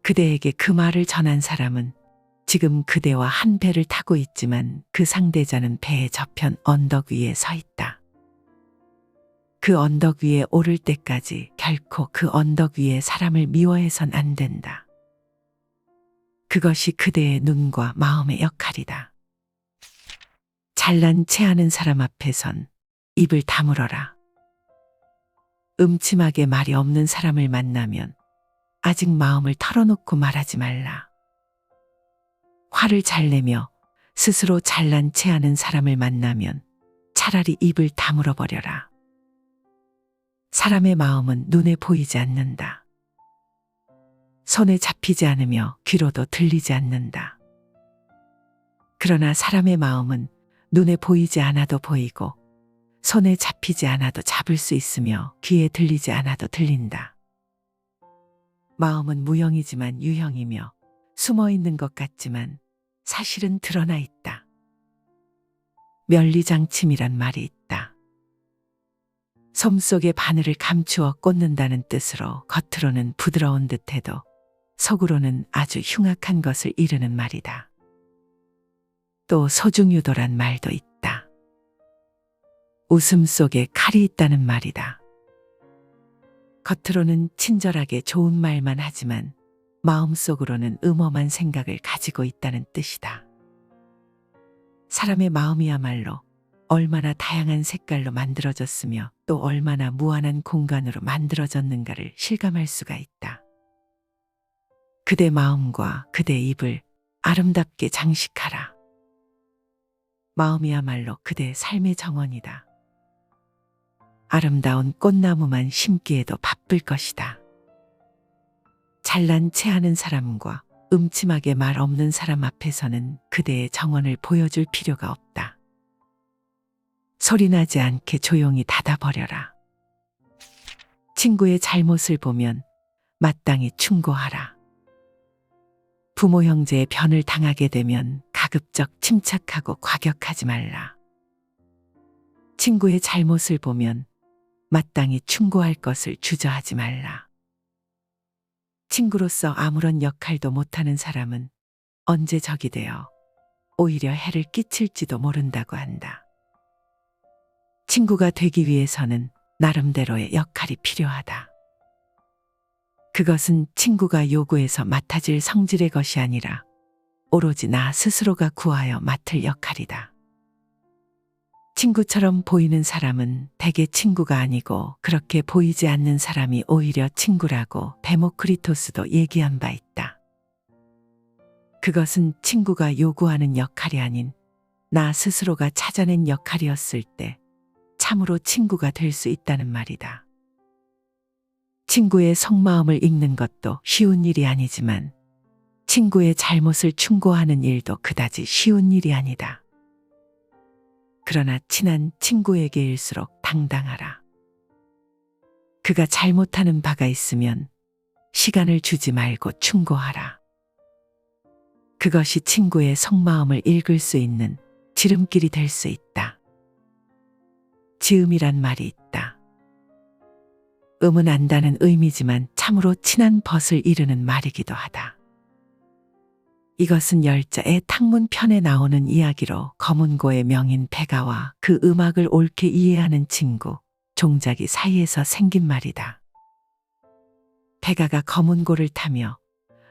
그대에게 그 말을 전한 사람은 지금 그대와 한 배를 타고 있지만 그 상대자는 배의 저편 언덕 위에 서 있다. 그 언덕 위에 오를 때까지 결코 그 언덕 위에 사람을 미워해선 안 된다. 그것이 그대의 눈과 마음의 역할이다. 잘난 체하는 사람 앞에선 입을 다물어라. 음침하게 말이 없는 사람을 만나면 아직 마음을 털어놓고 말하지 말라. 화를 잘 내며 스스로 잘난 체하는 사람을 만나면 차라리 입을 다물어 버려라. 사람의 마음은 눈에 보이지 않는다. 손에 잡히지 않으며 귀로도 들리지 않는다. 그러나 사람의 마음은 눈에 보이지 않아도 보이고 손에 잡히지 않아도 잡을 수 있으며 귀에 들리지 않아도 들린다. 마음은 무형이지만 유형이며 숨어 있는 것 같지만 사실은 드러나 있다. 면리장침이란 말이 있다. 솜 속에 바늘을 감추어 꽂는다는 뜻으로 겉으로는 부드러운 듯해도 속으로는 아주 흉악한 것을 이르는 말이다. 또 소중유도란 말도 있다. 웃음 속에 칼이 있다는 말이다. 겉으로는 친절하게 좋은 말만 하지만 마음속으로는 음험한 생각을 가지고 있다는 뜻이다. 사람의 마음이야말로 얼마나 다양한 색깔로 만들어졌으며 또 얼마나 무한한 공간으로 만들어졌는가를 실감할 수가 있다. 그대 마음과 그대 입을 아름답게 장식하라. 마음이야말로 그대의 삶의 정원이다. 아름다운 꽃나무만 심기에도 바쁠 것이다. 잘난 체하는 사람과 음침하게 말 없는 사람 앞에서는 그대의 정원을 보여줄 필요가 없다. 소리나지 않게 조용히 닫아버려라. 친구의 잘못을 보면 마땅히 충고하라. 부모 형제의 변을 당하게 되면 가급적 침착하고 과격하지 말라. 친구의 잘못을 보면 마땅히 충고할 것을 주저하지 말라. 친구로서 아무런 역할도 못하는 사람은 언제 적이 되어 오히려 해를 끼칠지도 모른다고 한다. 친구가 되기 위해서는 나름대로의 역할이 필요하다. 그것은 친구가 요구해서 맡아질 성질의 것이 아니라 오로지 나 스스로가 구하여 맡을 역할이다. 친구처럼 보이는 사람은 대개 친구가 아니고 그렇게 보이지 않는 사람이 오히려 친구라고 데모크리토스도 얘기한 바 있다. 그것은 친구가 요구하는 역할이 아닌 나 스스로가 찾아낸 역할이었을 때 참으로 친구가 될 수 있다는 말이다. 친구의 속마음을 읽는 것도 쉬운 일이 아니지만 친구의 잘못을 충고하는 일도 그다지 쉬운 일이 아니다. 그러나 친한 친구에게일수록 당당하라. 그가 잘못하는 바가 있으면 시간을 주지 말고 충고하라. 그것이 친구의 속마음을 읽을 수 있는 지름길이 될 수 있다. 지음이란 말이 있다. 음은 안다는 의미지만 참으로 친한 벗을 이르는 말이기도 하다. 이것은 열자의 탕문편에 나오는 이야기로 검은고의 명인 백아와 그 음악을 옳게 이해하는 친구 종작이 사이에서 생긴 말이다. 백아가 검은고를 타며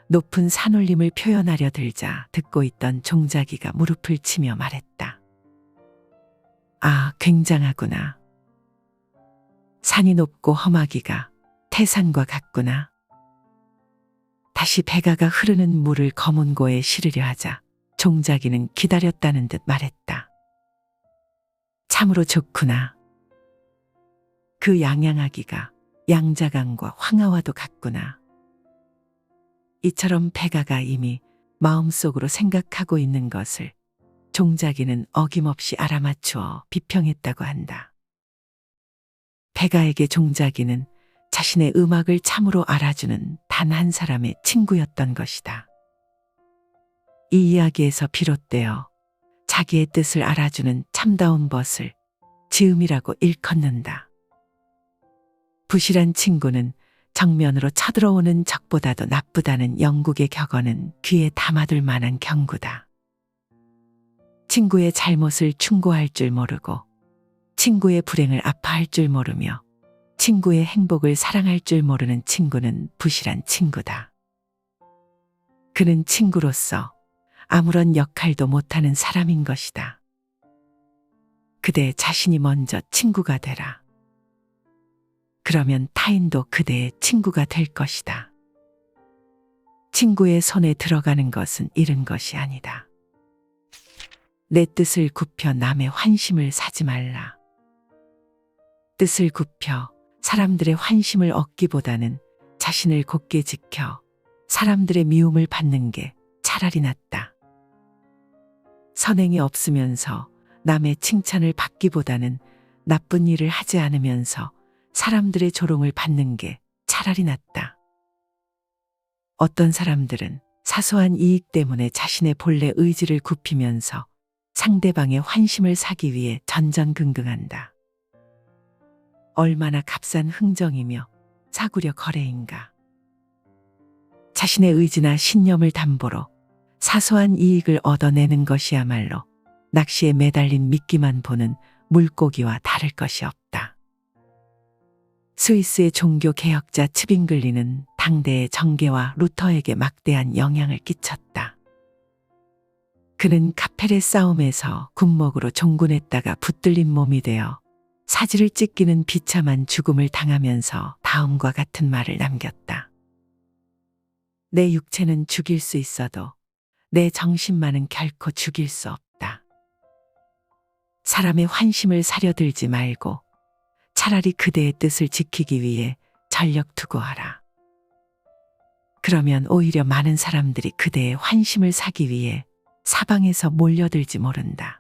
높은 산울림을 표현하려 들자 듣고 있던 종작이가 무릎을 치며 말했다. 아, 굉장하구나. 산이 높고 험하기가 태산과 같구나. 다시 백아가 흐르는 물을 검은고에 실으려 하자 종작이는 기다렸다는 듯 말했다. 참으로 좋구나. 그 양양하기가 양자강과 황하와도 같구나. 이처럼 백아가 이미 마음속으로 생각하고 있는 것을 종작이는 어김없이 알아맞추어 비평했다고 한다. 백아에게 종작이는 자신의 음악을 참으로 알아주는 단 한 사람의 친구였던 것이다. 이 이야기에서 비롯되어 자기의 뜻을 알아주는 참다운 벗을 지음이라고 일컫는다. 부실한 친구는 정면으로 쳐들어오는 적보다도 나쁘다는 영국의 격언은 귀에 담아둘 만한 경구다. 친구의 잘못을 충고할 줄 모르고 친구의 불행을 아파할 줄 모르며 친구의 행복을 사랑할 줄 모르는 친구는 부실한 친구다. 그는 친구로서 아무런 역할도 못하는 사람인 것이다. 그대 자신이 먼저 친구가 되라. 그러면 타인도 그대의 친구가 될 것이다. 친구의 손에 들어가는 것은 잃은 것이 아니다. 내 뜻을 굽혀 남의 환심을 사지 말라. 뜻을 굽혀 사람들의 환심을 얻기보다는 자신을 곧게 지켜 사람들의 미움을 받는 게 차라리 낫다. 선행이 없으면서 남의 칭찬을 받기보다는 나쁜 일을 하지 않으면서 사람들의 조롱을 받는 게 차라리 낫다. 어떤 사람들은 사소한 이익 때문에 자신의 본래 의지를 굽히면서 상대방의 환심을 사기 위해 전전긍긍한다. 얼마나 값싼 흥정이며 사구려 거래인가. 자신의 의지나 신념을 담보로 사소한 이익을 얻어내는 것이야말로 낚시에 매달린 미끼만 보는 물고기와 다를 것이 없다. 스위스의 종교 개혁자 츠빙글리는 당대의 정계와 루터에게 막대한 영향을 끼쳤다. 그는 카펠의 싸움에서 군목으로 종군했다가 붙들린 몸이 되어 사지를 찢기는 비참한 죽음을 당하면서 다음과 같은 말을 남겼다. 내 육체는 죽일 수 있어도 내 정신만은 결코 죽일 수 없다. 사람의 환심을 사려들지 말고 차라리 그대의 뜻을 지키기 위해 전력 투구하라. 그러면 오히려 많은 사람들이 그대의 환심을 사기 위해 사방에서 몰려들지 모른다.